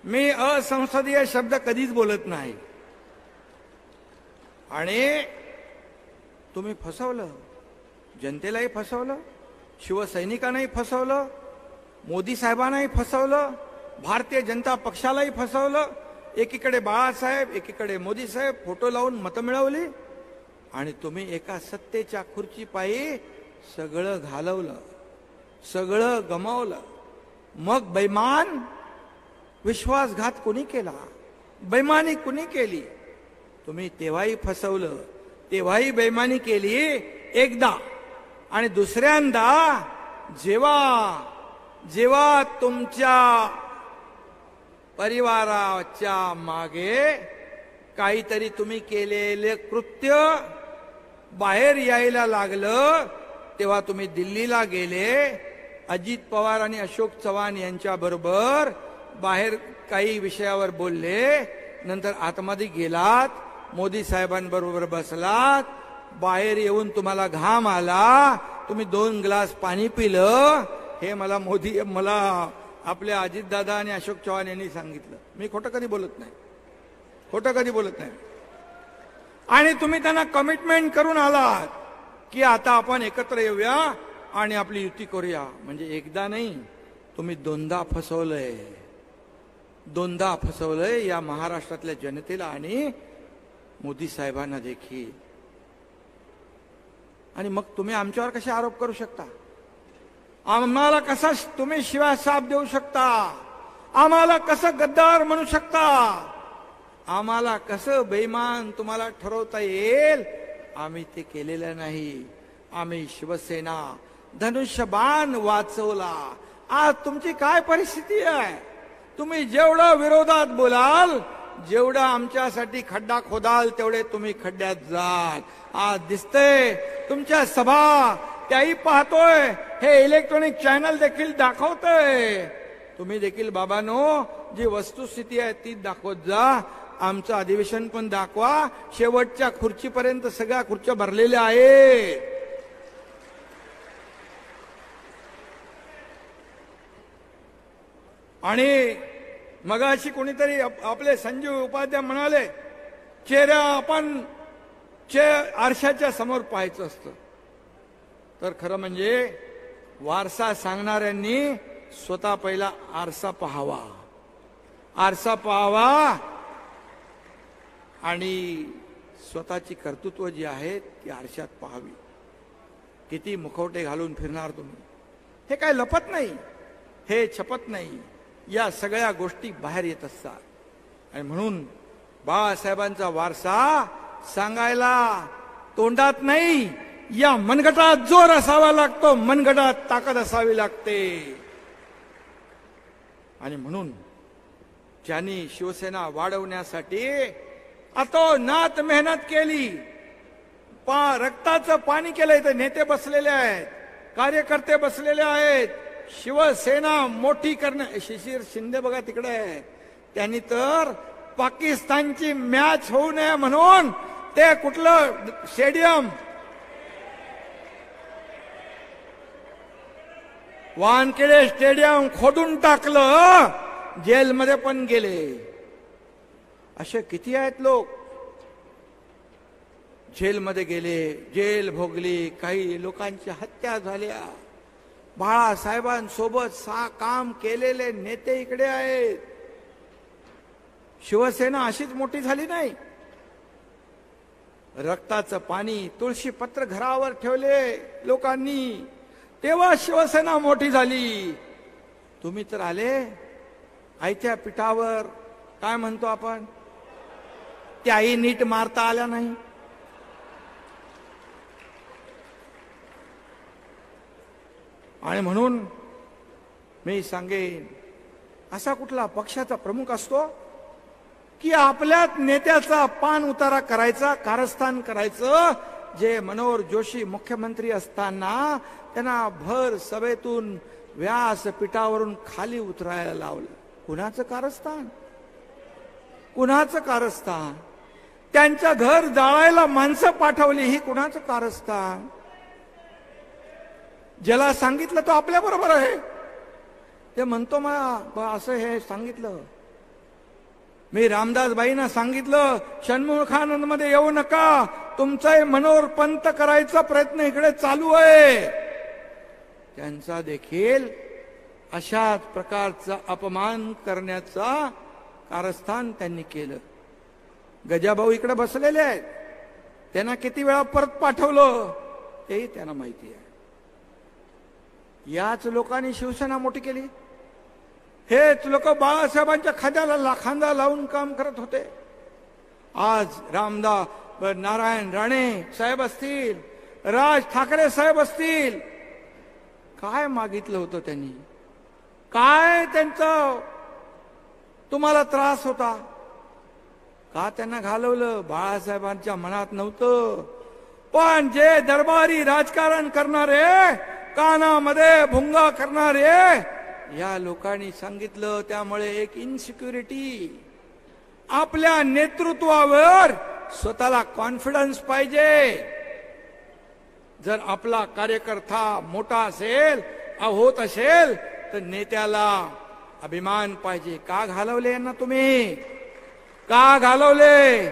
Speaker 4: मी असंसदीय शब्द कधीच बोलत नाही. आणि तुम्ही फसवलं, जनतेलाही फसवलं, शिवसैनिकांनाही फसवलं, मोदी साहेबांनाही फसवलं, भारतीय जनता पक्षालाही फसवलं. एकीकडे बाळासाहेब, एकीकडे मोदी साहेब फोटो लावून मतं मिळवली, आणि तुम्ही एका सत्तेच्या खुर्चीपायी सगळं घालवलं, सगळं गमावलं. मग बेईमान, विश्वासघात कुणी केला, बेईमानी कुणी केली? तुम्ही तेव्हाही फसवलं, तेव्हाही बेईमानी केली एकदा, आणि दुसऱ्यांदा जेव्हा तुमच्या परिवाराच्या मागे काहीतरी तुम्ही केलेले कृत्य बाहेर यायला लागलं, तेव्हा तुम्ही दिल्लीला गेले, अजित पवार आणि अशोक चव्हाण यांच्या बरोबर बाहेर काही विषयावर बोलले, नंतर आतमध्ये गेलात, मोदी साहेबांबरोबर बसलात, बाहेर येऊन तुम्हाला घाम आला, तुम्ही 2 ग्लास पाणी पिलं. हे मला आपल्या अजितदादा आणि अशोक चव्हाण यांनी सांगितलं. मी खोटं कधी बोलत नाही, खोटं कधी बोलत नाही. आणि तुम्ही त्यांना कमिटमेंट करून आलात की आता आपण एकत्र येऊया आणि आपली युती करूया. म्हणजे एकदा नाही, तुम्ही 2दा फसवलंय, 2दा फसवलंय या महाराष्ट्रातल्या जनतेला आणि मोदी साहेबांना देखील. आणि मग तुम्ही आमच्यावर कसे आरोप करू शकता? आम्हाला कसा तुम्ही शिवाय साप देऊ शकता? आम्हाला कसं गद्दार म्हणू शकता? आम्हाला कसं बेईमान तुम्हाला ठरवता येईल? आम्ही ते केलेलं नाही. आम्ही शिवसेना धनुष्यबाण वाचवला. आज तुमची काय परिस्थिती आहे? तुम्ही जेवढं विरोधात बोलाल, जेवढं आमच्यासाठी खड्डा खोदाल, तेवढे तुम्ही खड्ड्यात जाल. आज दिसतंय तुमच्या सभा, त्याही पाहतोय, हे इलेक्ट्रॉनिक चॅनल देखील दाखवतंय. तुम्ही देखील बाबांनो, जी वस्तुस्थिती आहे ती दाखवत जा. आमचं अधिवेशन पण दाखवा. शेवटच्या खुर्चीपर्यंत सगळ्या खुर्च्या भरलेल्या आहेत. आणि मगाशी कोणीतरी आपले संजीव उपाध्याय म्हणाले, चेहरा आपण आरशाच्या समोर पाहायचं असतं. तर खरं म्हणजे वारसा सांगणाऱ्यांनी स्वतः पहिला आरसा पाहावा, आरसा पाहावा आणि स्वतःची कर्तृत्व जी आहेत ती आरशात पाहावी. किती मुखवटे घालून फिरणार तुम्ही? हे काय लपत नाही, हे छपत नाही. या सगळ्या गोष्टी बाहेर येत असतात. आणि म्हणून बाळासाहेबांचा वारसा सांगायला तोंडात नाही, या मनगटात जोर असावा लागतो, मनगटात ताकद असावी लागते. आणि म्हणून ज्यांनी शिवसेना वाढवण्यासाठी अतोनात मेहनत केली, रक्ताचं पाणी केलंय, ते नेते बसलेले आहेत, कार्यकर्ते बसलेले आहेत. शिवसेना मोठी करणे, शिशिर शिंदे बघा तिकडे आहे, त्यांनी तर पाकिस्तानची मॅच होऊ नये म्हणून ते कुठलं स्टेडियम, वानखेडे स्टेडियम खोदून टाकलं, जेलमध्ये पण गेले. असे किती आहेत लोक जेलमध्ये गेले, जेल भोगली, काही लोकांच्या हत्या झाल्या. बाळासाहेबांसोबत काम केलेले नेते इकडे आहेत. शिवसेना अशीच मोठी झाली नाही. रक्ताचं पाणी तुळशीपत्र घरावर ठेवले लोकांनी, तेव्हा शिवसेना मोठी झाली. तुम्ही तर आले आईच्या पिठावर, काय म्हणतो आपण, त्याही नीट मारता आल्या नाही. आणि म्हणून मी सांगेन, असा कुठला पक्षाचा प्रमुख असतो की आपल्याच नेत्याचा पान उतारा करायचा, कारस्थान करायचं. जे मनोहर जोशी मुख्यमंत्री असताना त्यांना भर सभेतून व्यासपीठावरून खाली उतरायला लावलं. कुणाचं कारस्थान, कुणाचं कारस्थान? त्यांचं घर जाळायला माणसं पाठवली, ही कुणाचं कारस्थान? ज्याला सांगितलं तो आपल्या बरोबर आहे. ते म्हणतो मग असं हे सांगितलं. मी रामदासबाईंना सांगितलं षण्मुखानंद मध्ये येऊ नका, तुमचा मनोहर पंत करायचा प्रयत्न इकडे चालू आहे. त्यांचा देखील अशाच प्रकारचा अपमान करण्याचा कारस्थान त्यांनी केलं. गजाभाऊ इकडे बसलेले आहेत, त्यांना किती वेळा परत पाठवलं तेही त्यांना माहिती आहे. याच लोकांनी शिवसेना मोठी केली. हेच लोक बाळासाहेबांच्या खांदा लावून काम करत होते. आज नारायण राणे साहेब असतील, राज ठाकरे साहेब असतील, काय मागितलं होतं त्यांनी? काय त्यांचं तुम्हाला त्रास होता? का त्यांना घालवलं? बाळासाहेबांच्या मनात नव्हतं. पण जे दरबारी राजकारण करणारे, कानामध्ये भुंगा करणारे या लोकांनी सांगितलं. त्यामुळे एक इन्सिक्युरिटी, आपल्या नेतृत्वावर स्वतःला कॉन्फिडन्स पाहिजे. जर आपला कार्यकर्ता मोठा असेल, होत असेल, तर नेत्याला अभिमान पाहिजे. का घालवले यांना तुम्ही? का घालवले?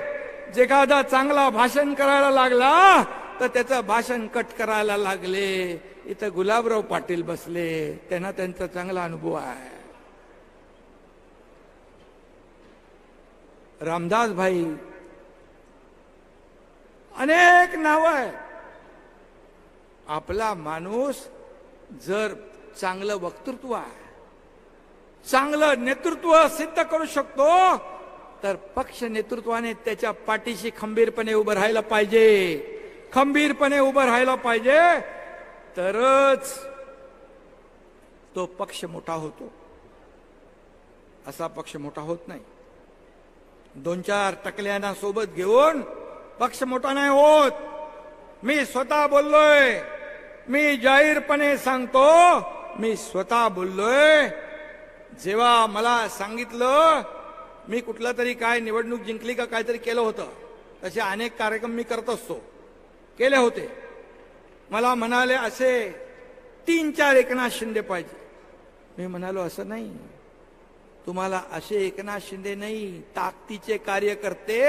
Speaker 4: जे एखादा चांगला भाषण करायला लागला तर त्याचं भाषण कट करायला लागले. इथं गुलाबराव पाटील बसले, त्यांना त्यांचा चांगला अनुभव आहे. रामदास भाई, अनेक नाव आहे. आपला माणूस जर चांगलं वक्तृत्व आहे, चांगलं नेतृत्व सिद्ध करू शकतो, तर पक्ष नेतृत्वाने त्याच्या पाठीशी खंबीरपणे उभं राहायला पाहिजे. खंबीरपणे उभं राहायला पाहिजे, तरच तो पक्ष मोठा होतो. असा पक्ष मोठा होत नाही. 2-4 टकल्यांना सोबत घेऊन पक्ष मोठा नाही होत. मी स्वतः बोललोय, मी जाहीरपणे सांगतो, मी स्वतः बोललोय. जेव्हा मला सांगितलं मी कुठला तरी काय निवडणूक जिंकली का काहीतरी केलं होतं, तसे अनेक कार्यक्रम मी करत असतो, केले होते. मला म्हणाले असे 3-4 एकनाथ शिंदे पाहिजे. मी म्हणालो असं नाही, तुम्हाला असे एकनाथ शिंदे नाही, ताकदीचे कार्यकर्ते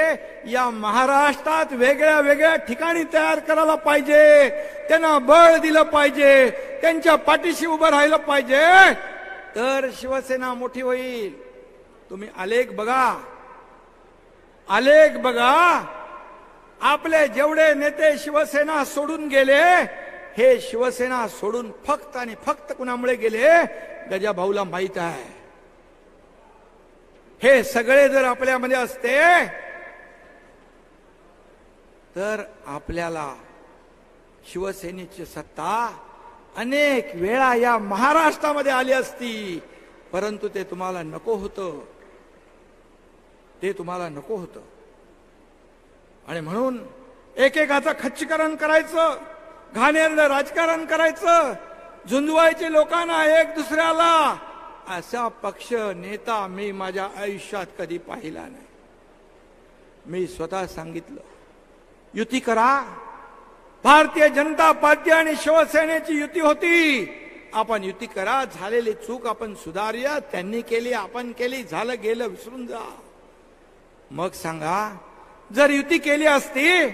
Speaker 4: या महाराष्ट्रात वेगळ्या वेगळ्या ठिकाणी तयार करायला पाहिजे. त्यांना बळ दिलं पाहिजे, त्यांच्या पाठीशी उभं राहिलं पाहिजे, तर शिवसेना मोठी होईल. तुम्ही आलेख बघा, आलेख बघा. आपले जेवढे नेते शिवसेना सोडून गेले, हे शिवसेना सोडून फक्त आणि फक्त कुणामुळे गेले? गजाभाऊला माहित आहे. हे सगळे जर आपल्यामध्ये असते तर आपल्याला शिवसेनेची सत्ता अनेक वेळा या महाराष्ट्रामध्ये आली असती. परंतु ते तुम्हाला नको होतं, ते तुम्हाला नको होतं. आणि म्हणून एकेकाचं खच्चीकरण करायचं, घाणेरडं राजकारण करायचं, झुंजवायचे लोकांना एक दुसऱ्याला. असा पक्ष नेता मी माझ्या आयुष्यात कधी पाहिला नाही. मी स्वतः सांगितलं, युती करा. भारतीय जनता पार्टी आणि शिवसेनेची युती होती. आपण युती करा, झालेली चूक आपण सुधारूया. त्यांनी केली, आपण केली, झालं गेलं, विसरून जा. मग सांगा, जर युती केली असती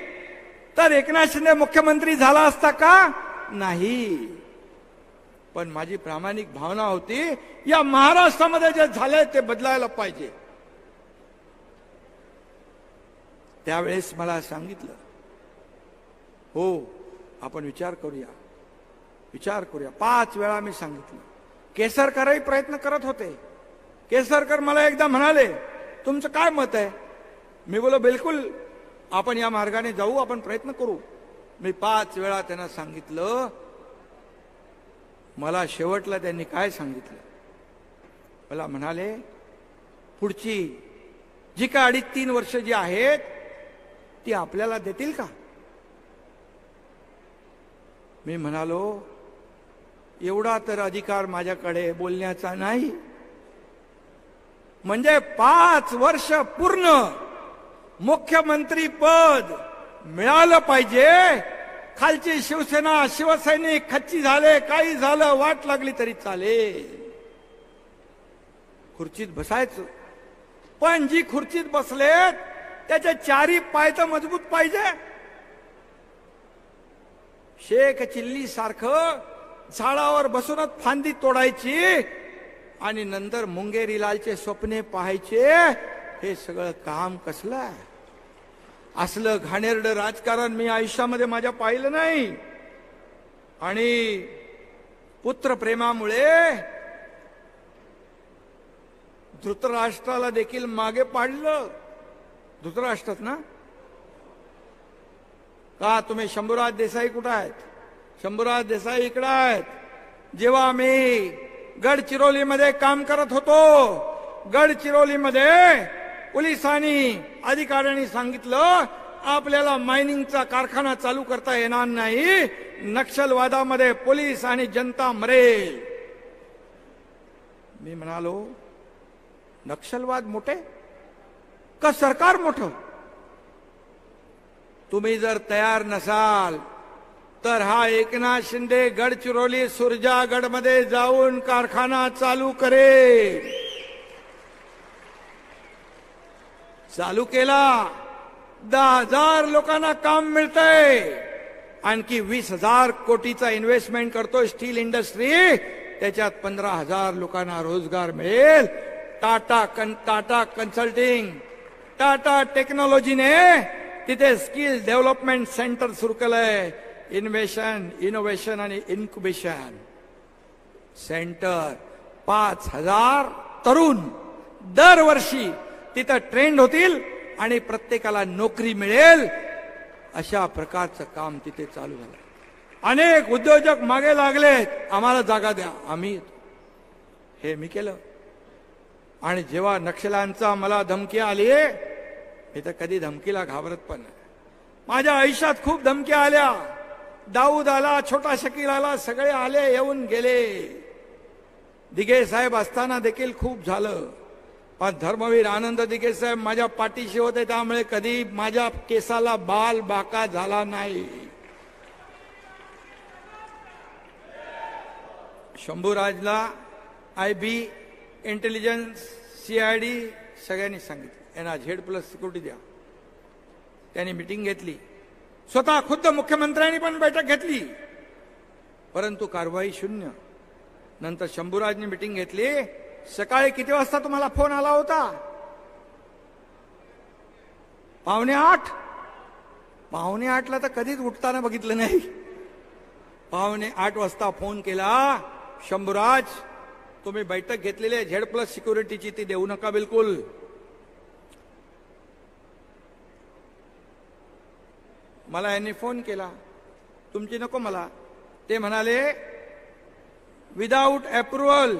Speaker 4: तर एकनाथ शिंदे मुख्यमंत्री झाला असता का? नाही. पण माझी प्रामाणिक भावना होती या महाराष्ट्रामध्ये जे झालंय ते बदलायला पाहिजे. त्यावेळेस मला सांगितलं, हो आपण विचार करूया. 5 वेळा मी सांगितलं. केसरकरही प्रयत्न करत होते. केसरकर मला एकदा म्हणाले, तुमचं काय मत आहे? मी बोलो बिलकुल आपण या मार्गाने जाऊ, आपण प्रयत्न करू. मी 5 वेळा त्यांना सांगितलं. मला शेवटला त्यांनी काय सांगितलं, मला म्हणाले पुढची जी का 2.5-3 वर्ष जी आहेत ती आपल्याला देतील का? मी म्हणालो एवढा तर अधिकार माझ्याकडे बोलण्याचा नाही. म्हणजे 5 वर्ष पूर्ण मुख्यमंत्री पद मिळालं पाहिजे. खालची शिवसेना शिवसैनिक खच्ची झाले, काही झालं, वाट लागली तरी चालेल, खुर्चीत बसायचं. पण जी खुर्चीत बसलेत त्याचे 4ही पाय तर मजबूत पाहिजे. शेख चिल्ली सारखं झाडावर बसूनच फांदी तोडायची आणि नंतर मुंगेरीलालचे स्वप्ने पाहायचे, हे सगळं काम कसलं आहे? असलं घाणेरडं राजकारण मी आयुष्यामध्ये माझ्या पाहिलं नाही. आणि पुत्रप्रेमामुळे धृतराष्ट्राला देखील मागे पाडलं. धृतराष्ट्रात ना का तुम्ही शंभूराज देसाई कुठं आहेत? शंभूराज देसाई इकडं आहेत. जेव्हा मी गडचिरोलीमध्ये काम करत होतो, गडचिरोलीमध्ये पोलिसांनी अधिकाऱ्यांनी सांगितलं आपल्याला मायनिंगचा कारखाना चालू करता येणार नाही, नक्षलवादामध्ये पोलीस आणि जनता मरेल. मी म्हणालो नक्षलवाद मोठे का सरकार मोठं? तुम्ही जर तयार नसाल तर हा एकनाथ शिंदे गडचिरोली सुरजागडमध्ये जाऊन कारखाना चालू करेल. चालू केला, 10,000 लोकांना काम मिळतंय. आणखी 20,000 कोटीचा इन्व्हेस्टमेंट करतोय स्टील इंडस्ट्री, त्याच्यात 15,000 लोकांना रोजगार मिळेल. टाटा कन्सल्टिंग, टाटा टेक्नॉलॉजीने तिथे स्किल डेव्हलपमेंट सेंटर सुरू केलंय. इनोव्हेशन आणि इन्क्युबेशन सेंटर. 5,000 तरुण दरवर्षी तिथं ट्रेंड होतील आणि प्रत्येकाला नोकरी मिळेल. अशा प्रकारचं काम तिथे चालू झालं. अनेक उद्योजक मागे लागलेत, आम्हाला जागा द्या, आम्ही येतो. हे मी केलं. आणि जेव्हा नक्षल्यांचा मला धमकी आली, मी तर कधी धमकीला घाबरत पण नाही. माझ्या आयुष्यात खूप धमक्या आल्या. दाऊद आला, छोटा शकील आला, सगळे आले, येऊन गेले. दिघे साहेब असताना देखील खूप झालं. पण धर्मवीर आनंद दिघे साहेब माझ्या पाठीशी होते, त्यामुळे कधी माझ्या केसाला बाल बाका झाला नाही. शंभूराजला IB, इंटेलिजन्स, CID सगळ्यांनी सांगितलं यांना Z+ सिक्युरिटी द्या. त्यांनी मीटिंग घेतली. स्वतः खुद्द मुख्यमंत्र्यांनी पण बैठक घेतली, परंतु कारवाई शून्य. नंतर शंभूराजनी मीटिंग घेतली. सकाळी किती वाजता तुम्हाला फोन आला होता? 7:45. 7:45ला तर कधीच उठताना बघितलं नाही. 7:45 वाजता फोन केला, शंभूराज तुम्ही बैठक घेतलेली आहे Z+ सिक्युरिटीची, ती देऊ नका बिलकुल. मला यांनी फोन केला, तुमची नको मला. ते म्हणाले विदाऊट अप्रुव्हल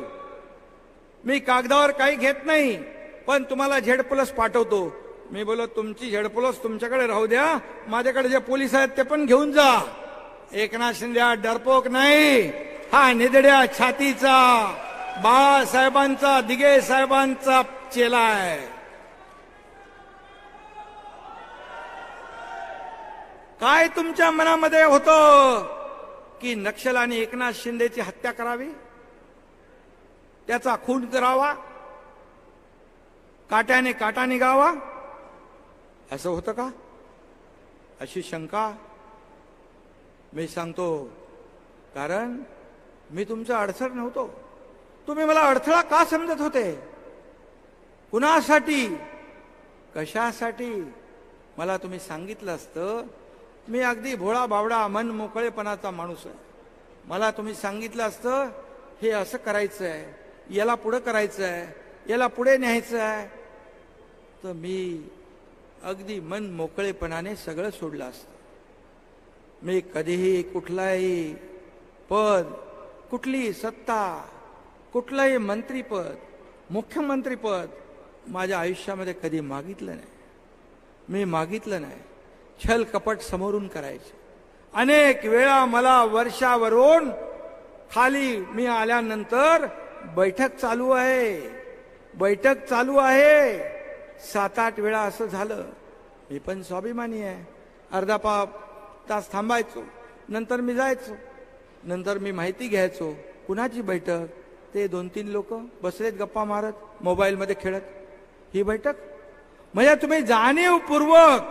Speaker 4: मी कागदावर काही घेत नाही, पण तुम्हाला Z+ पाठवतो. मी बोलो तुमची Z+ तुमच्याकडे राहू द्या, माझ्याकडे जे पोलीस आहेत ते पण घेऊन जा. एकनाथ शिंदे हा डरपोक नाही, हा निधड्या छातीचा बाळासाहेबांचा, दिघे साहेबांचा चेला आहे. काय तुमच्या मनामध्ये होतं की नक्षलाने एकनाथ शिंदेची हत्या करावी, त्याचा खून करावा, काट्याने काटा निघावा, असं होतं का? अशी शंका मी सांगतो. कारण मी तुमचा अडसर नव्हतो. तुम्ही मला अडथळा का समजत होते? कुणासाठी, कशासाठी? मला तुम्ही सांगितलं असतं, मी अगदी भोळा बावडा मन मोकळेपणाचा माणूस आहे. मला तुम्ही सांगितलं असतं हे असं करायचं आहे, याला पुढं करायचं आहे, याला पुढे न्यायचं आहे, तर मी अगदी मन मोकळेपणाने सगळं सोडलं असतं. मी कधीही कुठलाही पद, कुठली सत्ता, कुठलंही मंत्रीपद, मुख्यमंत्रीपद माझ्या आयुष्यामध्ये कधी मागितलं नाही. मी मागितलं नाही. छल कपट समोरून करायचे. अनेक वेळा मला वर्षावरून खाली मी आल्यानंतर बैठक चालू आहे, बैठक चालू आहे, 7-8 वेळा असं झालं. मी पण स्वाभिमानी आहे. अर्धा तास थांबायचो, नंतर मी जायचो, नंतर मी माहिती घ्यायचो कुणाची बैठक. ते 2-3 लोक बसलेत गप्पा मारत, मोबाईलमध्ये खेळत. ही बैठक म्हणजे तुम्ही जाणीवपूर्वक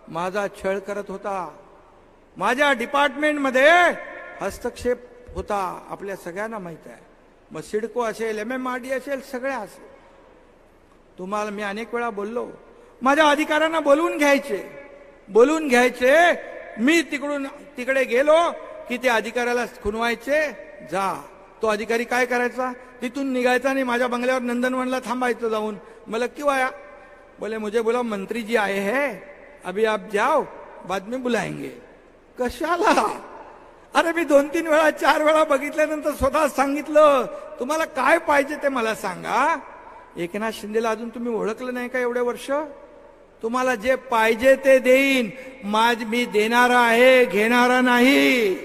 Speaker 4: माझा छळ करत होता. माझ्या डिपार्टमेंटमध्ये हस्तक्षेप होता, आपल्या सगळ्यांना माहित आहे. मग सिडको असेल, MMRD असेल, सगळ्या असेल. तुम्हाला मी अनेक वेळा बोललो, माझ्या अधिकाऱ्यांना बोलवून घ्यायचे. मी तिकडे गेलो की ते अधिकाऱ्याला खुनवायचे. जा. तो अधिकारी काय करायचा, तिथून निघायचा आणि माझ्या बंगल्यावर नंदनवनला थांबायचं जाऊन. मला क्यों आया? बोले मुझे बोला मंत्री जी आए हैं, अभी आप जाओ, बाद में बुलाएंगे. कशाला? अरे मी 2-3 वेळा 4 वेळा बघितल्यानंतर स्वतः सांगितलं, तुम्हाला काय पाहिजे ते मला सांगा. एकनाथ शिंदेला अजून तुम्ही ओळखलं नाही का एवढे वर्ष? तुम्हाला जे पाहिजे ते देईन. मी देणारा आहे, घेणारा नाही.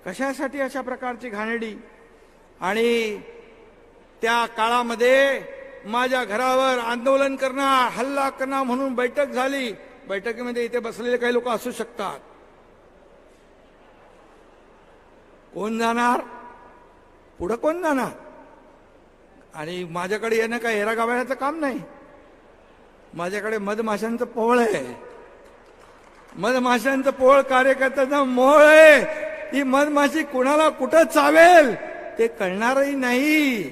Speaker 4: कशासाठी अशा प्रकारची घाणेरडी? आणि त्या काळामध्ये माझ्या घरावर आंदोलन करणार, हल्ला करणार म्हणून बैठक झाली. बैठकीमध्ये इथे बसलेले काही लोक असू शकतात. कोण जाणार? पुढं कोण जाणार? आणि माझ्याकडे येणं काय हेरा गावायचं काम नाही. माझ्याकडे मधमाशांचं पोळ आहे. मधमाशांचं पोळ कार्यकर्त्याचा मोळ आहे. ही मधमाशी कुणाला कुठं चावेल ते कळणारही नाही.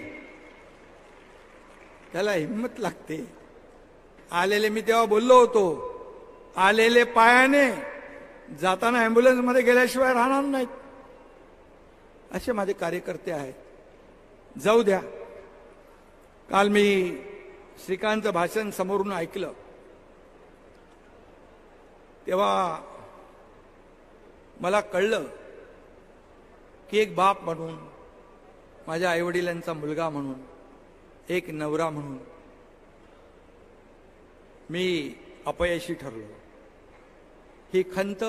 Speaker 4: त्याला हिंमत लागते. आलेले मी तेव्हा बोललो होतो, आलेले पायाने जाताना अँब्युलन्स मध्ये गेल्याशिवाय राहणार नाहीत. असे माझे कार्यकर्ते आहेत. जाऊ द्या. काल मी श्रीकांतचं भाषण समोरून ऐकलं, तेव्हा मला कळलं की एक बाप म्हणून, माझ्या आईवडिलांचा मुलगा म्हणून, एक नवरा म्हणून मी अपयशी ठरलो. ही खंत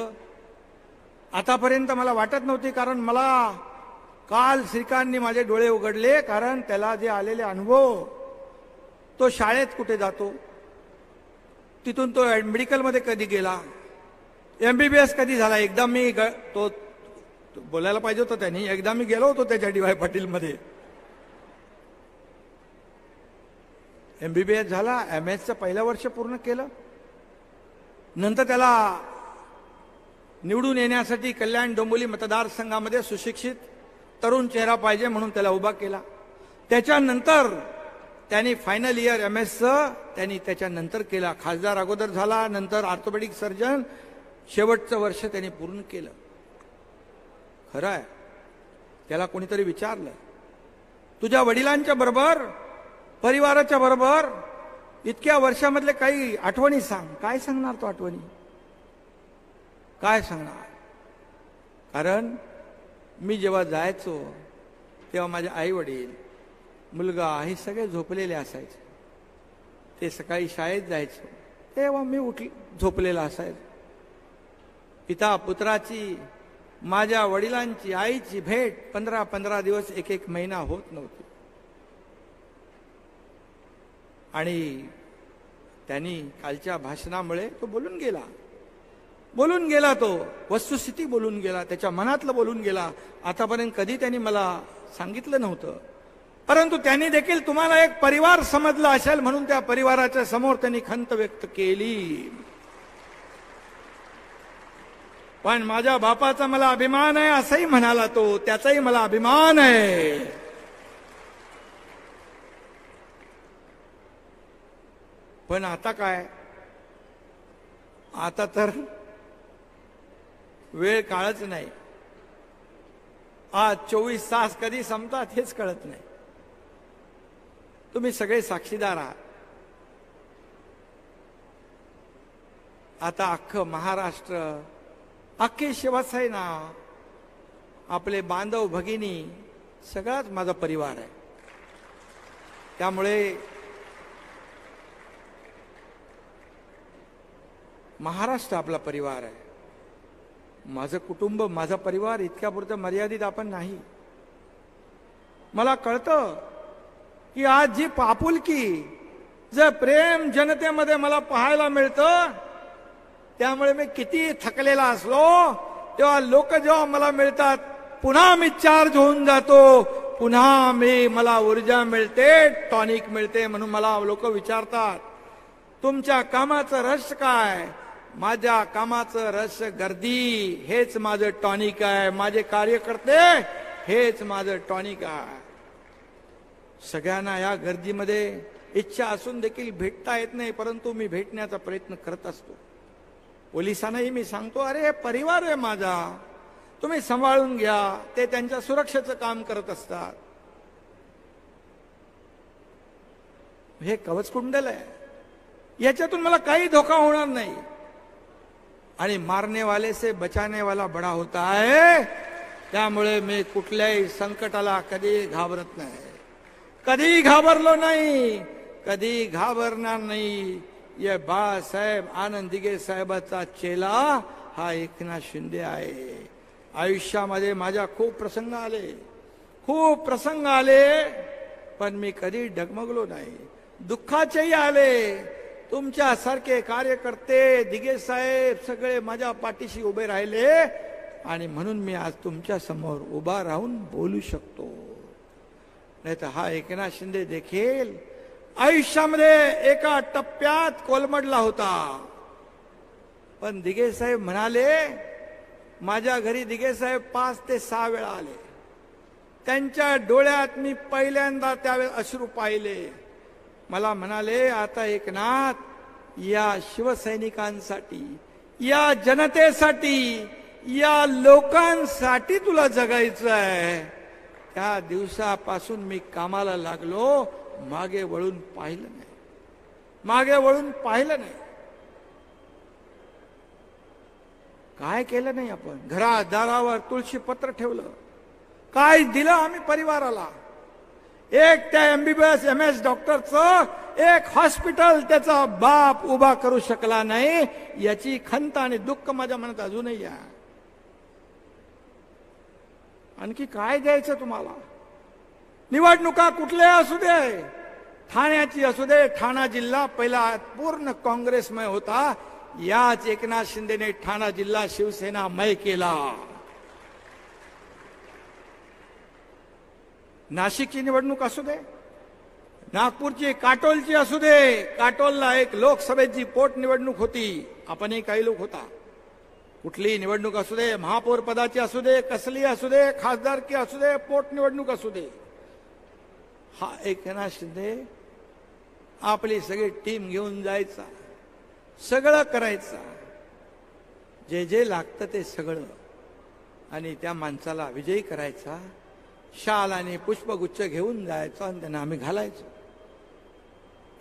Speaker 4: आतापर्यंत मला वाटत नव्हती, कारण मला काल श्रीकांतनी माझे डोळे उघडले. कारण त्याला जे आलेले अनुभव, तो शाळेत कुठे जातो, तिथून तो मेडिकलमध्ये कधी गेला, MBBS कधी झाला. एकदा मी तो बोलायला पाहिजे होतं त्यांनी, एकदा मी गेलो होतो त्याच्या DY पाटील मध्ये. MBBS झाला, MS पहिलं वर्ष पूर्ण केलं. नंतर त्याला निवडून येण्यासाठी कल्याण डोंबिवली मतदारसंघामध्ये सुशिक्षित तरुण चेहरा पाहिजे म्हणून त्याला उभा केला. त्याच्यानंतर त्यांनी फायनल इयर MSचं त्यांनी त्याच्यानंतर केला. खासदार अगोदर झाला, नंतर ऑर्थोपेडिक सर्जन, शेवटचं वर्ष त्यांनी पूर्ण केलं. खरं आहे. त्याला कोणीतरी विचारलं, तुझ्या वडिलांच्या बरोबर, परिवाराच्या बरोबर इतक्या वर्षामधले काही आठवणी सांग. काय सांगणार तो आठवणी? काय सांगणार? कारण मी जेव्हा जायचो तेव्हा माझे आई वडील, मुलगा हे सगळे झोपलेले असायचे. ते सकाळी शाळेत जायचो तेव्हा मी झोपलेला असायचो. पिता पुत्राची, माझ्या वडिलांची, आईची भेट 15-15 दिवस, 1-1 महिना होत नव्हती. आणि त्यांनी कालच्या भाषणामुळे तो बोलून गेला. तो वस्तुस्थिती बोलून गेला, त्याच्या मनातलं बोलून गेला. आतापर्यंत कधी त्यांनी मला सांगितलं नव्हतं, परंतु त्यांनी देखील तुम्हाला एक परिवार समजला असेल म्हणून त्या परिवाराच्या समोर त्यांनी खंत व्यक्त केली. पण माझ्या बापाचा मला अभिमान आहे असंही म्हणाला तो, त्याचाही मला अभिमान आहे. पण आता काय, आता तर वेळ काळच नाही. आज 24 तास कधी संपतात हेच कळत नाही. तुम्ही सगळे साक्षीदार आहात. आता अख्खं महाराष्ट्र, अख्खी शिवसेना, आपले बांधव भगिनी, सगळाच माझा परिवार आहे. त्यामुळे महाराष्ट्र आपला परिवार आहे. माझं कुटुंब, माझा परिवार इतक्यापुरतं मर्यादित आपण नाही. मला कळतं की आज जी पापुलकी, जे प्रेम जनतेमध्ये मला पाहायला मिळतं, त्यामुळे मी किती थकलेला असलो तेव्हा लोक जेव्हा मला मिळतात, पुन्हा मी चार्ज होऊन जातो, पुन्हा मला ऊर्जा मिळते, टॉनिक मिळते. म्हणून मला लोक विचारतात, तुमच्या कामाचं रहस्य काय? माझ्या कामाचं रहस्य गर्दी, हेच माझं टॉनिक आहे. माझे कार्यकर्ते हेच माझं टॉनिक आहे. सगळ्यांना या गर्दीमध्ये इच्छा असून देखील भेटता येत नाही, परंतु मी भेटण्याचा प्रयत्न करत असतो. पोलिसांनाही मी सांगतो, अरे परिवार आहे माझा, तुम्ही सांभाळून घ्या. ते त्यांच्या सुरक्षेचं काम करत असतात. हे कवचकुंडल आहे, याच्यातून मला काही धोका होणार नाही. आणि मारने वाले से बचाने वाला बडा होता है. त्यामुळे मी कुठल्याही संकटाला कधी घाबरत नाही, कधी घाबरलो नाही, कधी घाबरणार नाही. ये बाळासाहेब आनंद दिघे साहेबाचा चेला हा एकनाथ शिंदे आहे. आयुष्यामध्ये माझ्या खूप प्रसंग आले, पण मी कधी डगमगलो नाही. दुःखाचेही आले. तुमच्यासारखे कार्यकर्ते, दिघे साहेब सगळे माझ्या पाठीशी उभे राहिले, आणि म्हणून मी आज तुमच्या समोर उभा राहून बोलू शकतो. नाही तर हा एकनाथ शिंदे देखील आयुष्यामध्ये एका टप्प्यात कोलमडला होता. पण दिघे साहेब म्हणाले, माझ्या घरी दिघे साहेब 5 ते 6 वेळा आले. त्यांच्या डोळ्यात मी पहिल्यांदा त्यावेळेस अश्रू पाहिले. मला म्हणाले, आता एकनाथ, या शिवसैनिकांसाठी, या जनतेसाठी, या लोकांसाठी तुला जगायचं आहे. त्या दिवसापासून मी कामाला लागलो. मागे वळून पाहिलं नाही. काय केलं नाही आपण? घरात दारावर तुळशी पत्र ठेवलं. काय दिलं आम्ही परिवाराला? एक त्या MBBS MS डॉक्टरचं एक हॉस्पिटल त्याचा बाप उभा करू शकला नाही, याची खंत आणि दुःख माझ्या मनात अजूनही आहे. आणखी काय द्यायचं तुम्हाला? निवडणुका कुठल्या असू दे, ठाण्याची असू दे, ठाणा जिल्हा पहिला पूर्ण काँग्रेसमय होता. याच एकनाथ शिंदेने ठाणा जिल्हा शिवसेनामय केला. नाशिकची निवडणूक असू दे, नागपूरची, काटोलची असू दे. काटोलला एक लोकसभेची पोट निवडणूक होती, आपणही काही लोक होता. कुठलीही निवडणूक असू दे, महापौर पदाची असू दे, कसली असू दे, खासदारकी असू दे, पोट निवडणूक असू दे, हा एकनाथ शिंदे आपली सगळी टीम घेऊन जायचा, सगळं करायचा, जे जे लागतं ते सगळं, आणि त्या माणसाला विजयी करायचा. शाल आणि पुष्पगुच्छ घेऊन जायचा आणि त्यांना आम्ही घालायचो.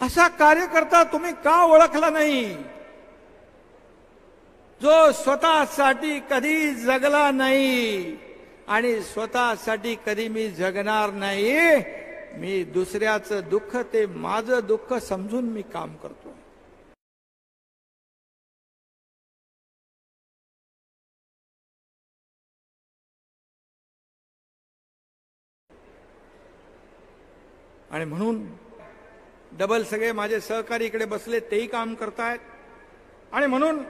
Speaker 4: असा कार्यकर्ता तुम्ही का ओळखला नाही? जो स्वतःसाठी कधी जगला नाही आणि स्वतःसाठी कधी मी जगणार नाही. मी दुसऱ्याचं दुःख ते माझं दुःख समजून मी काम करतो. आणि म्हणून डबल सगळे माझे सहकारी इकडे बसले, तेही काम करतायत. आणि म्हणून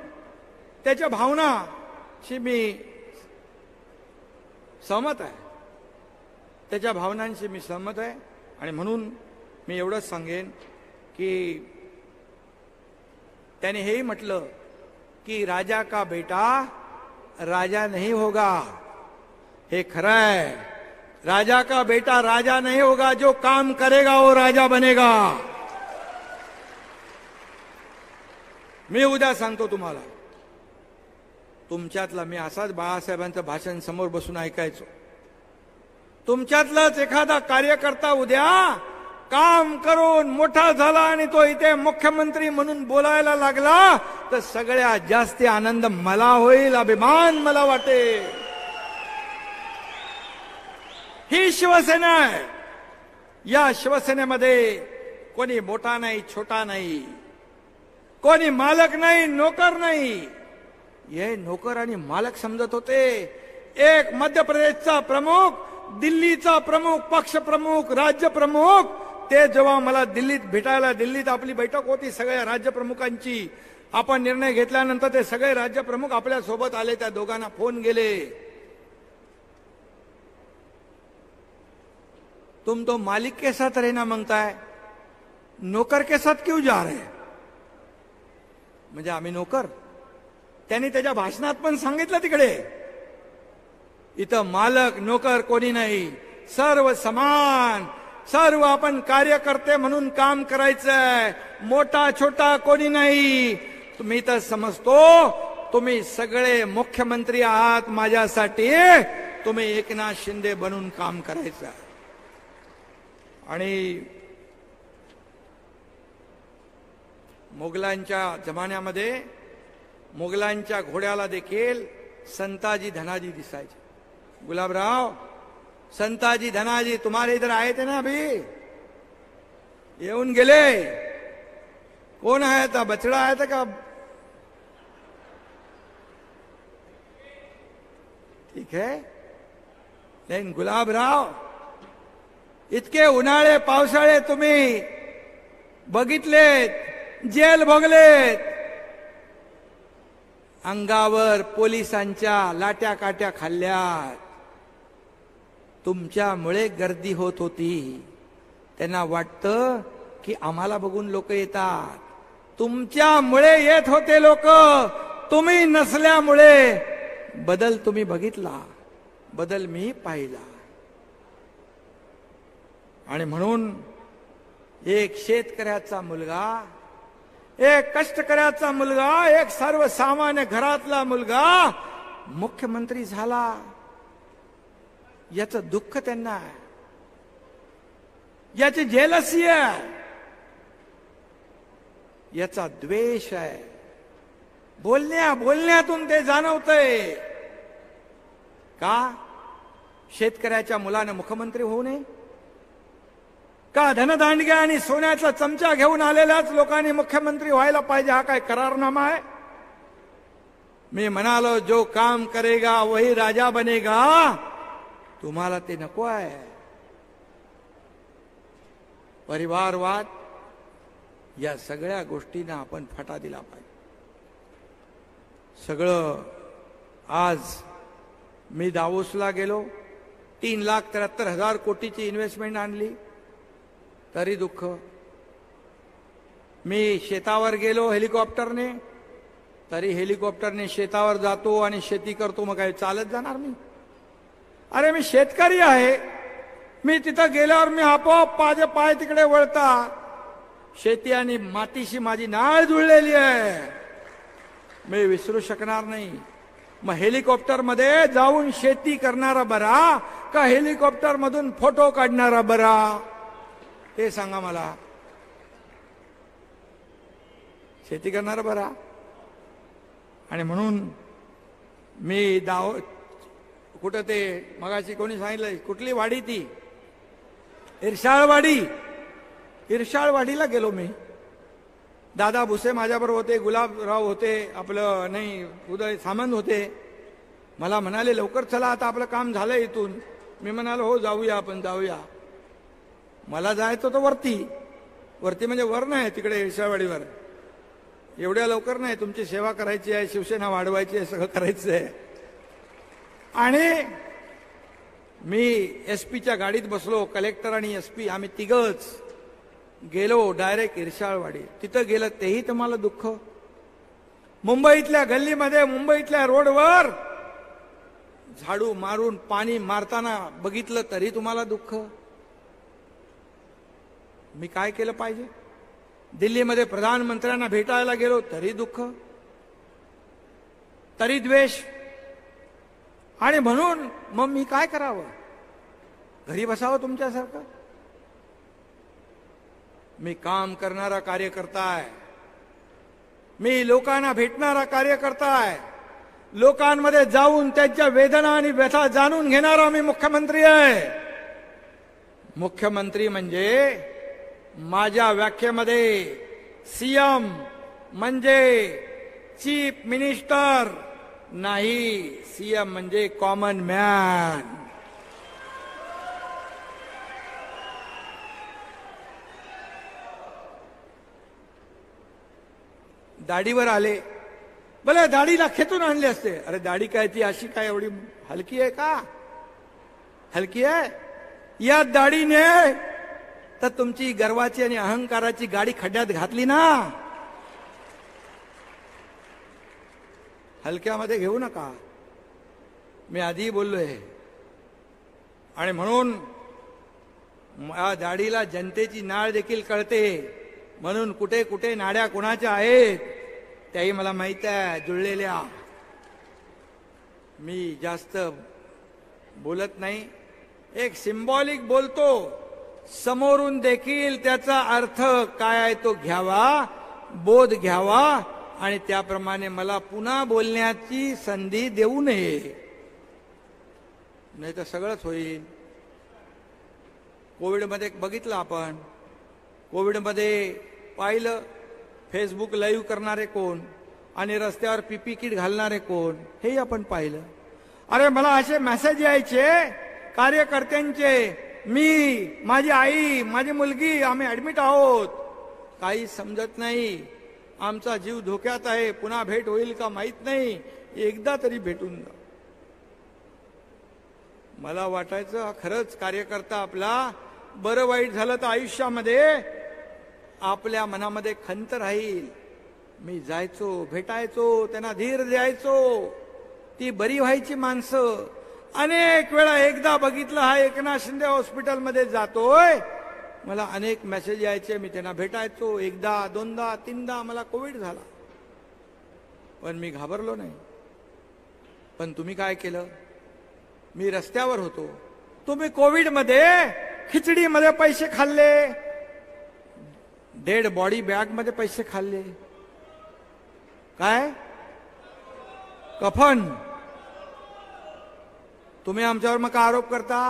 Speaker 4: त्याच्या भावनाशी मी सहमत आहे, त्याच्या भावनांशी मी सहमत आहे. आणि म्हणून मी एवढंच सांगेन की त्याने हेही म्हटलं की राजा का बेटा राजा नहीं होगा। हे खरा है, राजा का बेटा राजा नहीं होगा, जो काम करेगा वो राजा बनेगा। मी उद्या सांगतो तुम्हाला, तुमच्यातला मी असाच बाळासाहेबांचं भाषण समोर बसून ऐकायचो, तुमच्यातलाच एखादा कार्यकर्ता उद्या काम करून मोठा झाला आणि तो इथे मुख्यमंत्री म्हणून बोलायला लागला तर सगळ्यात जास्त आनंद मला होईल, अभिमान मला वाटेल। ही शिवसेना आहे। या शिवसेनेमध्ये कोणी मोठा नाही, छोटा नाही, कोणी मालक नाही, नोकर नाही। हे नोकर आणि मालक समजत होते। एक मध्य प्रदेशचा प्रमुख, दिल्लीचा प्रमुख, पक्ष प्रमुख, राज्य प्रमुख, ते जेव्हा मला दिल्लीत भेटायला, दिल्लीत आपली बैठक होती सगळ्या राज्य प्रमुखांची, आपण निर्णय घेतल्यानंतर ते सगळे राज्य प्रमुख आपल्या सोबत आले, त्या दोघांना फोन गेले, तुम तो मालिक के साथ रहना मांगता है, नौकर के साथ क्यों जा रहे? म्हणजे आम्ही नोकर। त्यांनी त्याच्या भाषणात पण सांगितलं तिकडे, इथं मालक नोकर कोणी नाही, सर्व समान, सर्व आपण कार्यकर्ते म्हणून काम करायचंय, मोठा छोटा कोणी नाही। तुम्ही तर समजतो तुम्ही सगळे मुख्यमंत्री आहात माझ्यासाठी, तुम्ही एकनाथ शिंदे बनून काम करायचं। आणि मुघलांच्या जमान्यामध्ये मुघलांच्या घोड्याला देखील संताजी धनाजी दिसायचे। गुलाबराव, संताजी धनाजी तुम्हारे इधर आए थे ना, अभी येऊन गेले। कोण आया था? बछड़ा आया था का? ठीक है, लेकिन गुलाबराव, इतके उन्हाळे पावसाळे तुम्ही बघितलेत, जेल भोगलेत, अंगावर पोलिसांच्या लाट्या काट्या खाल्ल्यात, तुमच्यामुळे गर्दी होत होती। त्यांना वाटतं की आम्हाला बघून लोक येतात, तुमच्यामुळे येत होते लोक, तुम्ही नसल्यामुळे बदल तुम्ही बघितला, बदल मी पाहिला। आणि म्हणून एक शेतकऱ्याचा मुलगा, एक कष्टकऱ्याचा मुलगा, एक सर्वसामान्य घरातला मुलगा मुख्यमंत्री झाला, याचं दुःख त्यांना आहे, याची जेलसी आहे, याचा द्वेष आहे। बोलण्यातून ते जाणवतंय। का शेतकऱ्याच्या मुलाने मुख्यमंत्री होऊ नये? का धनदांडग्या आणि सोन्याचा चमचा घेऊन आलेल्याच लोकांनी मुख्यमंत्री व्हायला पाहिजे? हा काय करारनामा आहे? मी म्हणालो जो काम करेगा वही राजा बनेगा, तुम्हाला ते नको आहे। परिवारवाद या सगळ्या गोष्टींना आपण फाटा दिला पाहिजे। सगळं आज मी दावोसला गेलो, 3,73,000 कोटीची इन्व्हेस्टमेंट आणली, तरी दुःख। मी शेतावर गेलो हेलिकॉप्टरने, तरी हेलिकॉप्टरने शेतावर जातो आणि शेती करतो, मग काय चालत जाणार मी? अरे मी शेतकरी आहे, मी तिथं गेल्यावर मी आपोआप माझे पाय तिकडे वळतात। शेती आणि मातीशी माझी नाळ जुळलेली आहे, मी विसरू शकणार नाही। मग हेलिकॉप्टर मध्ये जाऊन शेती करणारा बरा का हेलिकॉप्टर मधून फोटो काढणारा बरा? ते सांगा मला। शेती करणारा बरा। आणि म्हणून मी कुठं ते मगाशी कोणी सांगितलं, कुठली वाडी ती? इरशाळवाडी। इरशाळवाडीला गेलो मी, दादा भुसे माझ्याबरोबर होते, गुलाबराव होते, आपलं नाही उदय सामंत होते। मला म्हणाले लवकर चला, आता आपलं काम झालं इथून। मी म्हणालो हो जाऊया, आपण जाऊया। मला जायचं होतं वरती, वरती म्हणजे वर नाही, तिकडे इरशाळवाडीवर। एवढ्या लवकर नाही, तुमची सेवा करायची आहे, शिवसेना वाढवायची आहे, सगळं करायचं आहे। आणि मी एसपीच्या गाडीत बसलो, कलेक्टर आणि एसपी आम्ही तिघच गेलो डायरेक्ट इरशाळवाडी। तिथं गेलं तेही तुम्हाला दुःख। मुंबईतल्या गल्लीमध्ये, मुंबईतल्या रोडवर झाडू मारून पाणी मारताना बघितलं तरी तुम्हाला दुःख. मी काय केलं पाहिजे? दिल्लीमध्ये प्रधानमंत्र्यांना भेटायला गेलो तरी दुःख, तरी द्वेष. आणि म्हणून मग मी काय करावं? घरी बसावं तुमच्यासारखं? मी काम करणारा कार्यकर्ता आहे, मी लोकांना भेटणारा कार्यकर्ता आहे, लोकांमध्ये जाऊन त्यांच्या वेदना आणि व्यथा जाणून घेणारा मी मुख्यमंत्री आहे. मुख्यमंत्री म्हणजे माझ्या व्याख्येमध्ये सीएम म्हणजे चीफ मिनिस्टर नाही, सीएम म्हणजे कॉमन मॅन. दाढीवर आले, भले दाढीला खेचून आणले असते. अरे दाढी काय ती अशी काय एवढी हलकी आहे का? हलकी आहे? या दाढीने तर तुमची गर्वाची आणि अहंकाराची गाडी खड्ड्यात घातली ना. हलक्यामध्ये घेऊ नका, मी आधी बोललोय. आणि म्हणून या दाढीला जनतेची नाळ देखील कळते, म्हणून कुठे कुठे नाड्या कोणाच्या आहेत त्याही मला माहित आहे, जुळलेल्या. मी जास्त बोलत नाही, एक सिंबॉलिक बोलतो, समोरून देखील त्याचा अर्थ काय आहे तो घ्यावा, बोध घ्यावा आणि त्याप्रमाणे मला पुन्हा बोलण्याची संधी देऊ नये, नाही तर सगळंच होईल. कोविडमध्ये बघितलं आपण, कोविडमध्ये पाहिलं फेसबुक लाईव्ह करणारे कोण आणि रस्त्यावर पीपी किट घालणारे कोण हेही आपण पाहिलं. अरे मला असे मेसेज यायचे कार्यकर्त्यांचे, मी, माझी आई, माझी मुलगी आम्ही ऍडमिट आहोत, काही समजत नाही, आमचा जीव धोक्यात आहे, पुन्हा भेट होईल का माहित नाही, एकदा तरी भेटून जा. मला वाटायचं हा खरंच कार्यकर्ता आपला, बरं वाईट झालं तर आयुष्यामध्ये आपल्या मनामध्ये खंत राहील. मी जायचो, भेटायचो, त्यांना धीर द्यायचो, ती बरी व्हायची माणसं. अनेक वेळा एकदा बघितलं हा एकनाथ शिंदे हॉस्पिटलमध्ये जातोय, मला अनेक मेसेज यायचे, मी त्यांना भेटायचो, एकदा दोनदा तीनदा मला कोविड झाला, पण मी घाबरलो नाही. पण तुम्ही काय केलं? मी रस्त्यावर होतो, तुम्ही कोविडमध्ये खिचडीमध्ये पैसे खाल्ले, डेड बॉडी बॅग मध्ये पैसे खाल्ले, काय कफन. तुम्ही आमच्यावर मग का आरोप करता?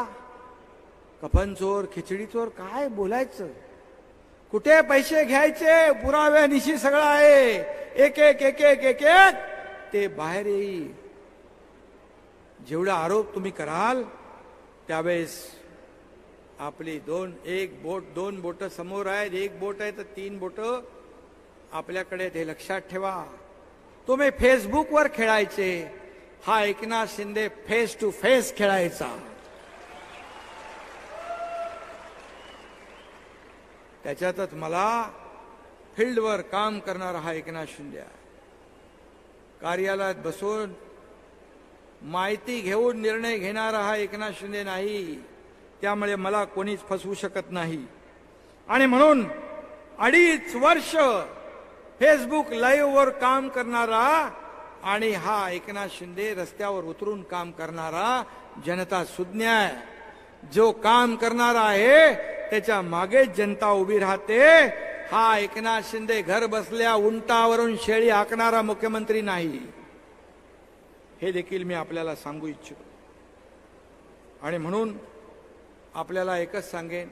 Speaker 4: कफन चोर, खिचडी चोर, काय बोलायचं? कुठे पैसे घ्यायचे? पुराव्यानिशी सगळं आहे, एक एक एक एक एक एक ते बाहेर येईल. जेवढा आरोप तुम्ही कराल त्यावेळेस आपली दोन बोट समोर आहेत, एक बोट आहे तर 3 बोट आपल्याकडे, ते लक्षात ठेवा. तुम्ही फेसबुकवर खेळायचे, हा Eknath Shinde face to face खेळायचा. त्याच्यातच मला फील्डवर काम करणारा हा एकनाथ शिंदे आहे. कार्यालयात बसून माहिती घेऊन निर्णय घेणारा हा एकनाथ शिंदे नाही. त्यामुळे मला कोणीच फसवू शकत नाही. आणि म्हणून 2.5 वर्ष फेसबुक लाईव्ह वर काम करणारा आणि हा एकनाथ शिंदे रस्त्यावर उतरून काम करणारा जनता सुज्ञ आहे. जो काम करणारा आहे त्याच्या मागे जनता उभी राहते. हा एकनाथ शिंदे घर बसल्या उंटावरून शेळी हाकणारा मुख्यमंत्री नाही, हे देखील मी आपल्याला सांगू इच्छितो. आणि म्हणून आपल्याला एकच सांगेन,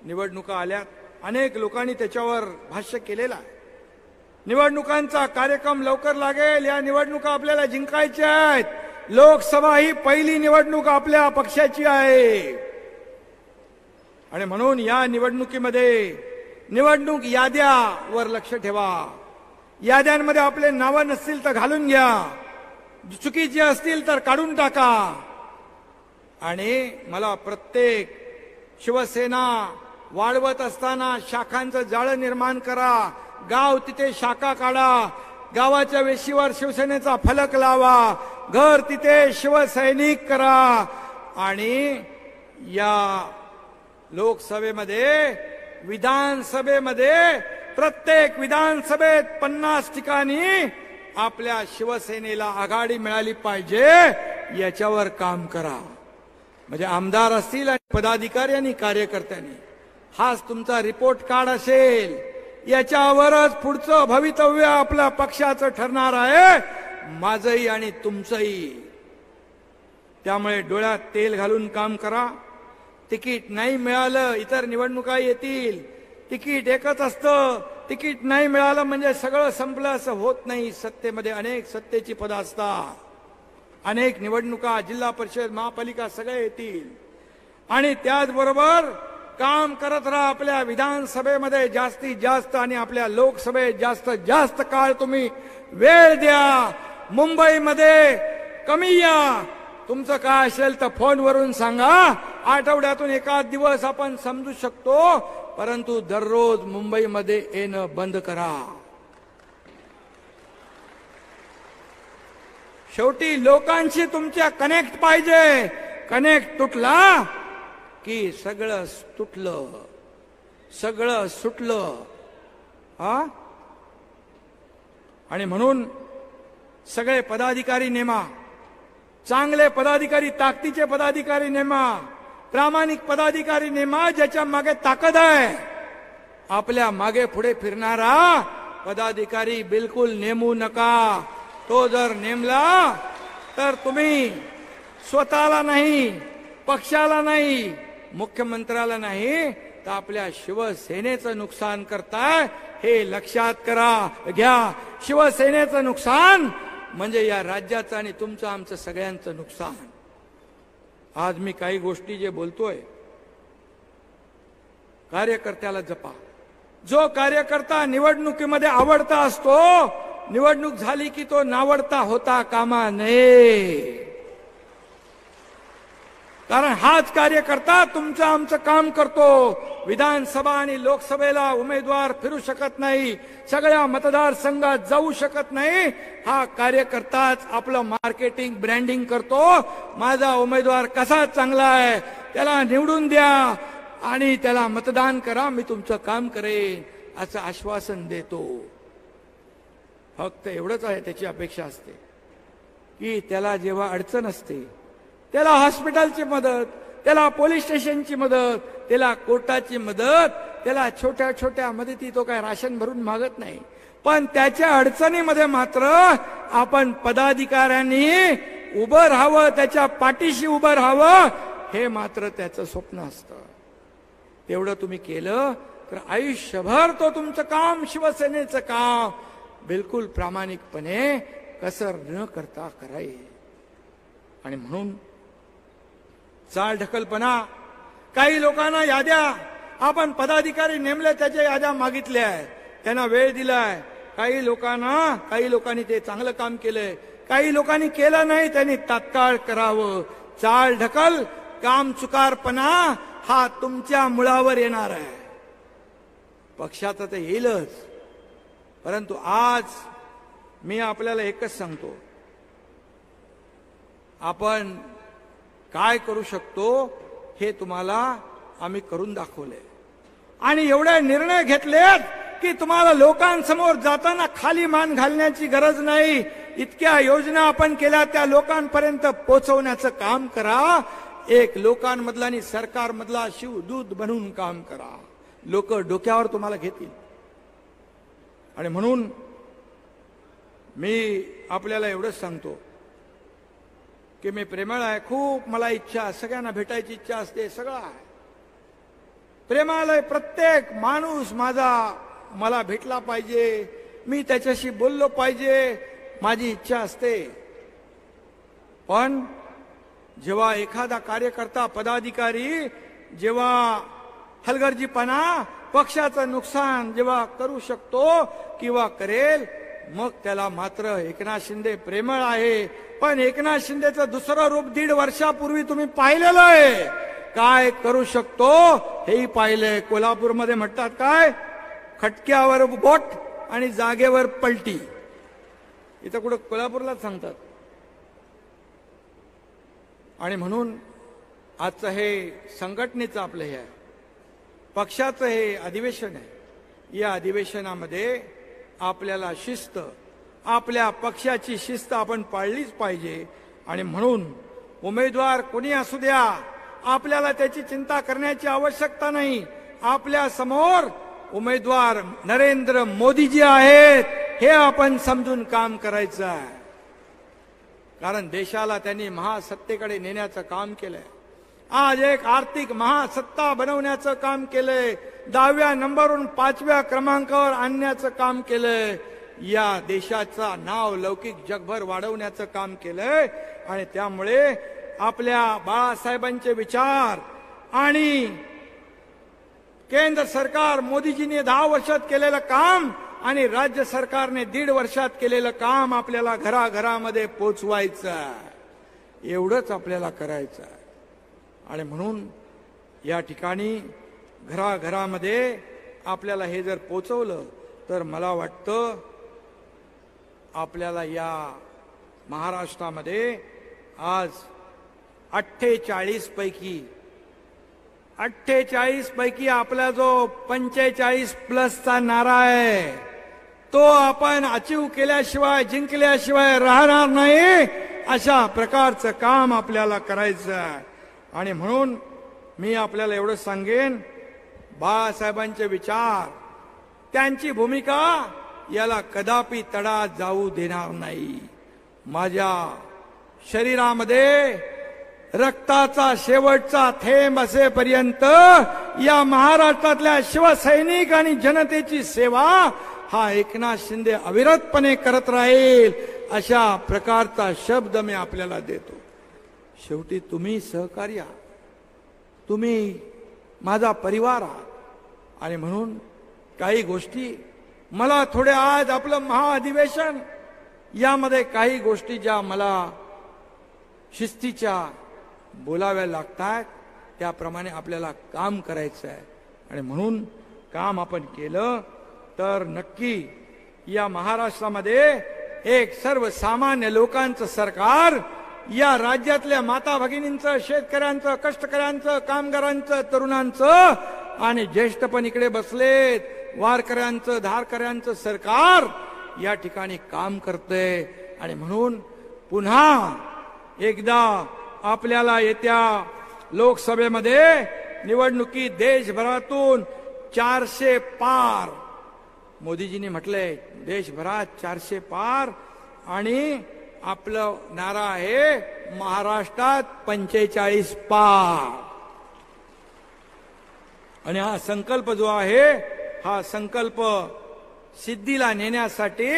Speaker 4: निवडणुका आल्यात, अनेक लोकांनी त्याच्यावर भाष्य केलेलं आहे. निवडणुकांचा कार्यक्रम लवकर लागेल. या निवडणुका आपल्याला जिंकायच्या आहेत. लोकसभा ही पहिली निवडणूक आपल्या पक्षाची आहे. आणि म्हणून या निवडणुकीमध्ये निवडणूक याद्यावर लक्ष ठेवा. याद्यांमध्ये आपले नावं नसतील तर घालून घ्या, चुकीचे असतील तर काढून टाका. आणि मला प्रत्येक शिवसेना वाढवत असताना शाखांचं जाळं निर्माण करा. गाव तिथे शाखा काढा, गावाच्या वेशीवर शिवसेनेचा फलक लावा, घर तिथे शिवसैनिक करा आणि या लोकसभेमध्ये विधानसभेमध्ये प्रत्येक विधानसभेत 50 ठिकाणी आपल्या शिवसेनेला आघाडी मिळाली पाहिजे याच्यावर काम करा. म्हणजे आमदार असतील आणि पदाधिकारी आणि कार्यकर्त्यांनी हाच तुमचा रिपोर्ट कार्ड असेल. याच्यावरच पुढचं भवितव्य आपल्या पक्षाचं ठरणार आहे, माझंही आणि तुमचंही. त्यामुळे डोळ्यात तेल घालून काम करा. तिकीट नाही मिळालं, इतर निवडणुका येतील, तिकीट एकच असतं. तिकीट नाही मिळालं म्हणजे सगळं संपलं असं होत नाही. सत्तेमध्ये अनेक सत्तेची पदं असतात, अनेक निवडणुका, जिल्हा परिषद, महापालिका सगळे येतील. आणि त्याचबरोबर काम करत राहा. आपल्या विधानसभेमध्ये जास्तीत जास्त आणि आपल्या लोकसभेत जास्तीत जास्त काळ तुम्ही वेळ द्या. मुंबईमध्ये कमी या. तुमचं काय असेल तर फोनवरून सांगा. आठवड्यातून एखाद दिवस आपण समजू शकतो, परंतु दररोज मुंबईमध्ये येणं बंद करा. शेवटी लोकांशी तुमच्या कनेक्ट पाहिजे. कनेक्ट तुटला की सगळं तुटलं, सगळं सुटलं. आणि म्हणून सगळे पदाधिकारी नेमा, चांगले पदाधिकारी, ताकदीचे पदाधिकारी नेमा, प्रामाणिक पदाधिकारी नेमा, ज्याच्या मागे ताकद आहे. आपल्या मागे पुढे फिरणारा पदाधिकारी बिलकुल नेमू नका. तो जर नेमला तर तुम्ही स्वतःला नाही, पक्षाला नाही, मुख्यमंत्र्याला नाही, तर आपल्या शिवसेनेचं नुकसान करताय हे लक्षात घ्या. शिवसेनेचं नुकसान म्हणजे या राज्याचं आणि तुमचं आमचं सगळ्यांचं नुकसान. आज मी काही गोष्टी जे बोलतोय, कार्यकर्त्याला जपा. जो कार्यकर्ता निवडणुकीमध्ये आवडता असतो, निवडणूक झाली की तो नावडता होता कामा नये. कारण हाच कार्यकर्ता तुमचं आमचं काम करतो. विधानसभा आणि लोकसभेला उमेदवार फिरू शकत नाही, सगळ्या मतदारसंघात जाऊ शकत नाही. हा कार्यकर्ताच आपलं मार्केटिंग, ब्रँडिंग करतो. माझा उमेदवार कसा चांगला आहे, त्याला निवडून द्या आणि त्याला मतदान करा, मी तुमचं काम करेन असं आश्वासन देतो. फक्त एवढंच आहे, त्याची अपेक्षा असते की त्याला जेव्हा अडचण असते, त्याला हॉस्पिटलची मदत, त्याला पोलीस स्टेशनची मदत, त्याला कोर्टाची मदत, त्याला छोट्या छोट्या मदती तो काय राशन भरून मागत नाही. पण त्याच्या अडचणीमध्ये मात्र आपण पदाधिकाऱ्यांनी उभं राहावं, त्याच्या पाठीशी उभं राहावं, हे मात्र त्याचं स्वप्न असतं. तेवढं तुम्ही केलं तर आयुष्यभर तो तुमचं काम, शिवसेनेचं काम बिलकुल प्रामाणिकपणे कसर न करता कराय. आणि म्हणून चाल ढकलपणा, काही लोकांना याद्या, आपण पदाधिकारी नेमले, त्याच्या याद्या मागितल्या, त्यांना वेळ दिलाय. काही लोकांनी ते चांगलं काम केलंय, काही लोकांनी केलं नाही, त्यांनी तात्काळ करावं. चाल ढकल, काम चुकारपणा हा तुमच्या मुळावर येणार आहे. पक्षाचं ते येईलच, परंतु आज मी आपल्याला एकच सांगतो, आपण काय करू शकतो हे तुम्हाला आम्ही करून दाखवले. आणि एवढे निर्णय घेतलेत की तुम्हाला लोकांसमोर जाताना खाली मान घालण्याची गरज नाही. इतक्या योजना आपण केल्या, त्या लोकांपर्यंत पोहोचवण्याचं काम करा. एक लोकांमधला आणि सरकारमधला शिवदूत बनून काम करा. लोक डोक्यावर तुम्हाला घेतील. आणि म्हणून मी आपल्याला एवढंच सांगतो की मी प्रेमळ आहे, खूप मला इच्छा, सगळ्यांना भेटायची इच्छा असते, सगळं आहे. प्रेमाळ आहे, प्रत्येक माणूस मला भेटला पाहिजे, मी त्याच्याशी बोललो पाहिजे, माझी इच्छा असते. पण जेव्हा एखादा कार्यकर्ता, पदाधिकारी जेव्हा हलगर्जीपणा, पक्षाचं नुकसान जेव्हा करू शकतो किंवा करेल, मग त्याला मात्र एकनाथ शिंदे प्रेमळ आहे. पण एकनाथ शिंदेचं दुसरं रूप 1.5 वर्षापूर्वी तुम्ही पाहिलेलं आहे. काय करू शकतो हेही पाहिलंय. कोल्हापूरमध्ये म्हणतात काय, खटक्यावर बोट आणि जागेवर पलटी. इथं कुठं कोल्हापूरलाच सांगतात. आणि म्हणून आजचं हे संघटनेचं आपलं हे आहे, पक्षाचं हे अधिवेशन आहे. या अधिवेशनामध्ये आपल्याला शिस्त, आपल्या पक्षाची शिस्त आपण पाळलीच पाहिजे. आणि म्हणून उमेदवार कोणी असू द्या, आपल्याला त्याची चिंता करण्याची आवश्यकता नाही. आपल्या समोर उमेदवार नरेंद्र मोदीजी आहेत, हे आपण समजून काम करायचं आहे. कारण देशाला त्यांनी महासत्तेकडे नेण्याचं काम केलंय. आज एक आर्थिक महासत्ता बनवण्याचं काम केलंय. 10व्या नंबरवरून 5व्या क्रमांकावर आणण्याचं काम केलंय. या देशाचा नाव लौकिक जगभर वाढवण्याचं काम केलंय. आणि त्यामुळे आपल्या बाळासाहेबांचे विचार आणि केंद्र सरकार मोदीजींनी 10 वर्षात केलेलं काम आणि राज्य सरकारने 1.5 वर्षात केलेलं काम आपल्याला घराघरामध्ये पोचवायचं आहे. एवढंच आपल्याला करायचं आहे. आणि म्हणून या ठिकाणी घराघरामध्ये आपल्याला हे जर पोचवलं तर मला वाटतं आपल्याला या महाराष्ट्रामध्ये आज 48 पैकी आपला जो 45 प्लसचा नारा आहे तो आपण अचीव केल्याशिवाय, जिंकल्याशिवाय राहणार नाही. अशा प्रकारचं काम आपल्याला करायचं आहे. आणि म्हणून मी आपल्याला एवढं सांगेन, बाळासाहेबांचे विचार, त्यांची भूमिका याला कदापि तडा जाऊ देणार नाही. माझ्या शरीरामध्ये रक्ताचा शेवटचा थेंब असेपर्यंत या महाराष्ट्रातल्या शिवसैनिक आणि जनतेची सेवा हा एकनाथ शिंदे अविरतपणे करत राहील. अशा प्रकारचा शब्द मी आपल्याला देतो. शेवटी तुम्ही सहकार्य, तुम्ही माझा परिवार आहात. आणि म्हणून काही गोष्टी मला थोडे आज आपलं महाअधिवेशन यामध्ये काही गोष्टी ज्या मला शिस्तीच्या बोलाव्या लागतात त्याप्रमाणे आपल्याला काम करायचं आहे. आणि म्हणून काम आपण केलं तर नक्की या महाराष्ट्रामध्ये एक सर्वसामान्य लोकांचं सरकार, या राज्यातल्या माता भगिनींचं, शेतकऱ्यांचं, कष्टकऱ्यांचं, कामगारांचं, तरुणांचं आणि ज्येष्ठ पण इकडे बसलेत, वारकऱ्यांचं, धारकऱ्यांचं सरकार या ठिकाणी काम करतंय. आणि म्हणून पुन्हा एकदा आपल्याला येत्या लोकसभेमध्ये निवडणुकीत देशभरातून 400 पार, मोदीजींनी म्हटलंय देशभरात 400 पार. आणि आपलं नारा आहे महाराष्ट्रात 45 पार. आणि हा संकल्प जो आहे, हा संकल्प सिद्धीला नेण्यासाठी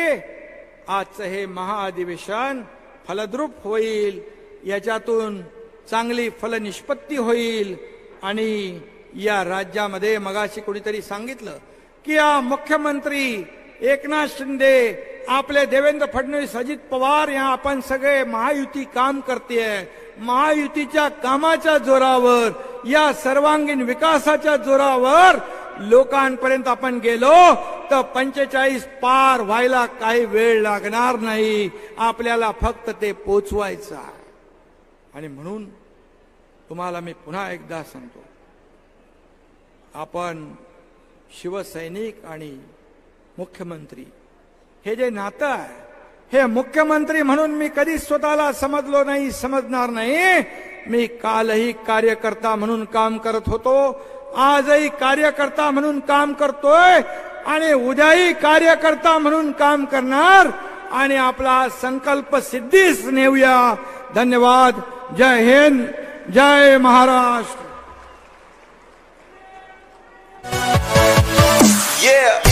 Speaker 4: आजचं हे महाअधिवेशन फलद्रूप होईल. याच्यातून चांगली फलनिष्पत्ती होईल. आणि या राज्यामध्ये मगाशी कोणीतरी सांगितलं की या मुख्यमंत्री एकनाथ शिंदे, आपले देवेंद्र फडणवीस, अजित पवार, या आपण सगळे महायुती काम करतेय. महायुतीच्या कामाच्या जोरावर, या सर्वांगीण विकासाच्या जोरावर लोकांपर्यंत आपण गेलो तर 45 पार व्हायला काही वेळ लागणार नाही. आपल्याला फक्त ते पोचवायचं आहे. आणि म्हणून तुम्हाला मी पुन्हा एकदा सांगतो, आपण शिवसैनिक आणि मुख्यमंत्री हे जे नातं आहे, हे मुख्यमंत्री म्हणून मी कधी स्वतःला समजलो नाही, समजणार नाही. मी कालही कार्यकर्ता म्हणून काम करत होतो, आजही कार्यकर्ता म्हणून काम करतोय आणि उद्याही कार्यकर्ता म्हणून काम करणार. आणि आपला संकल्प सिद्धीस नेऊया. धन्यवाद. जय हिंद, जय महाराष्ट्र.
Speaker 1: Yeah.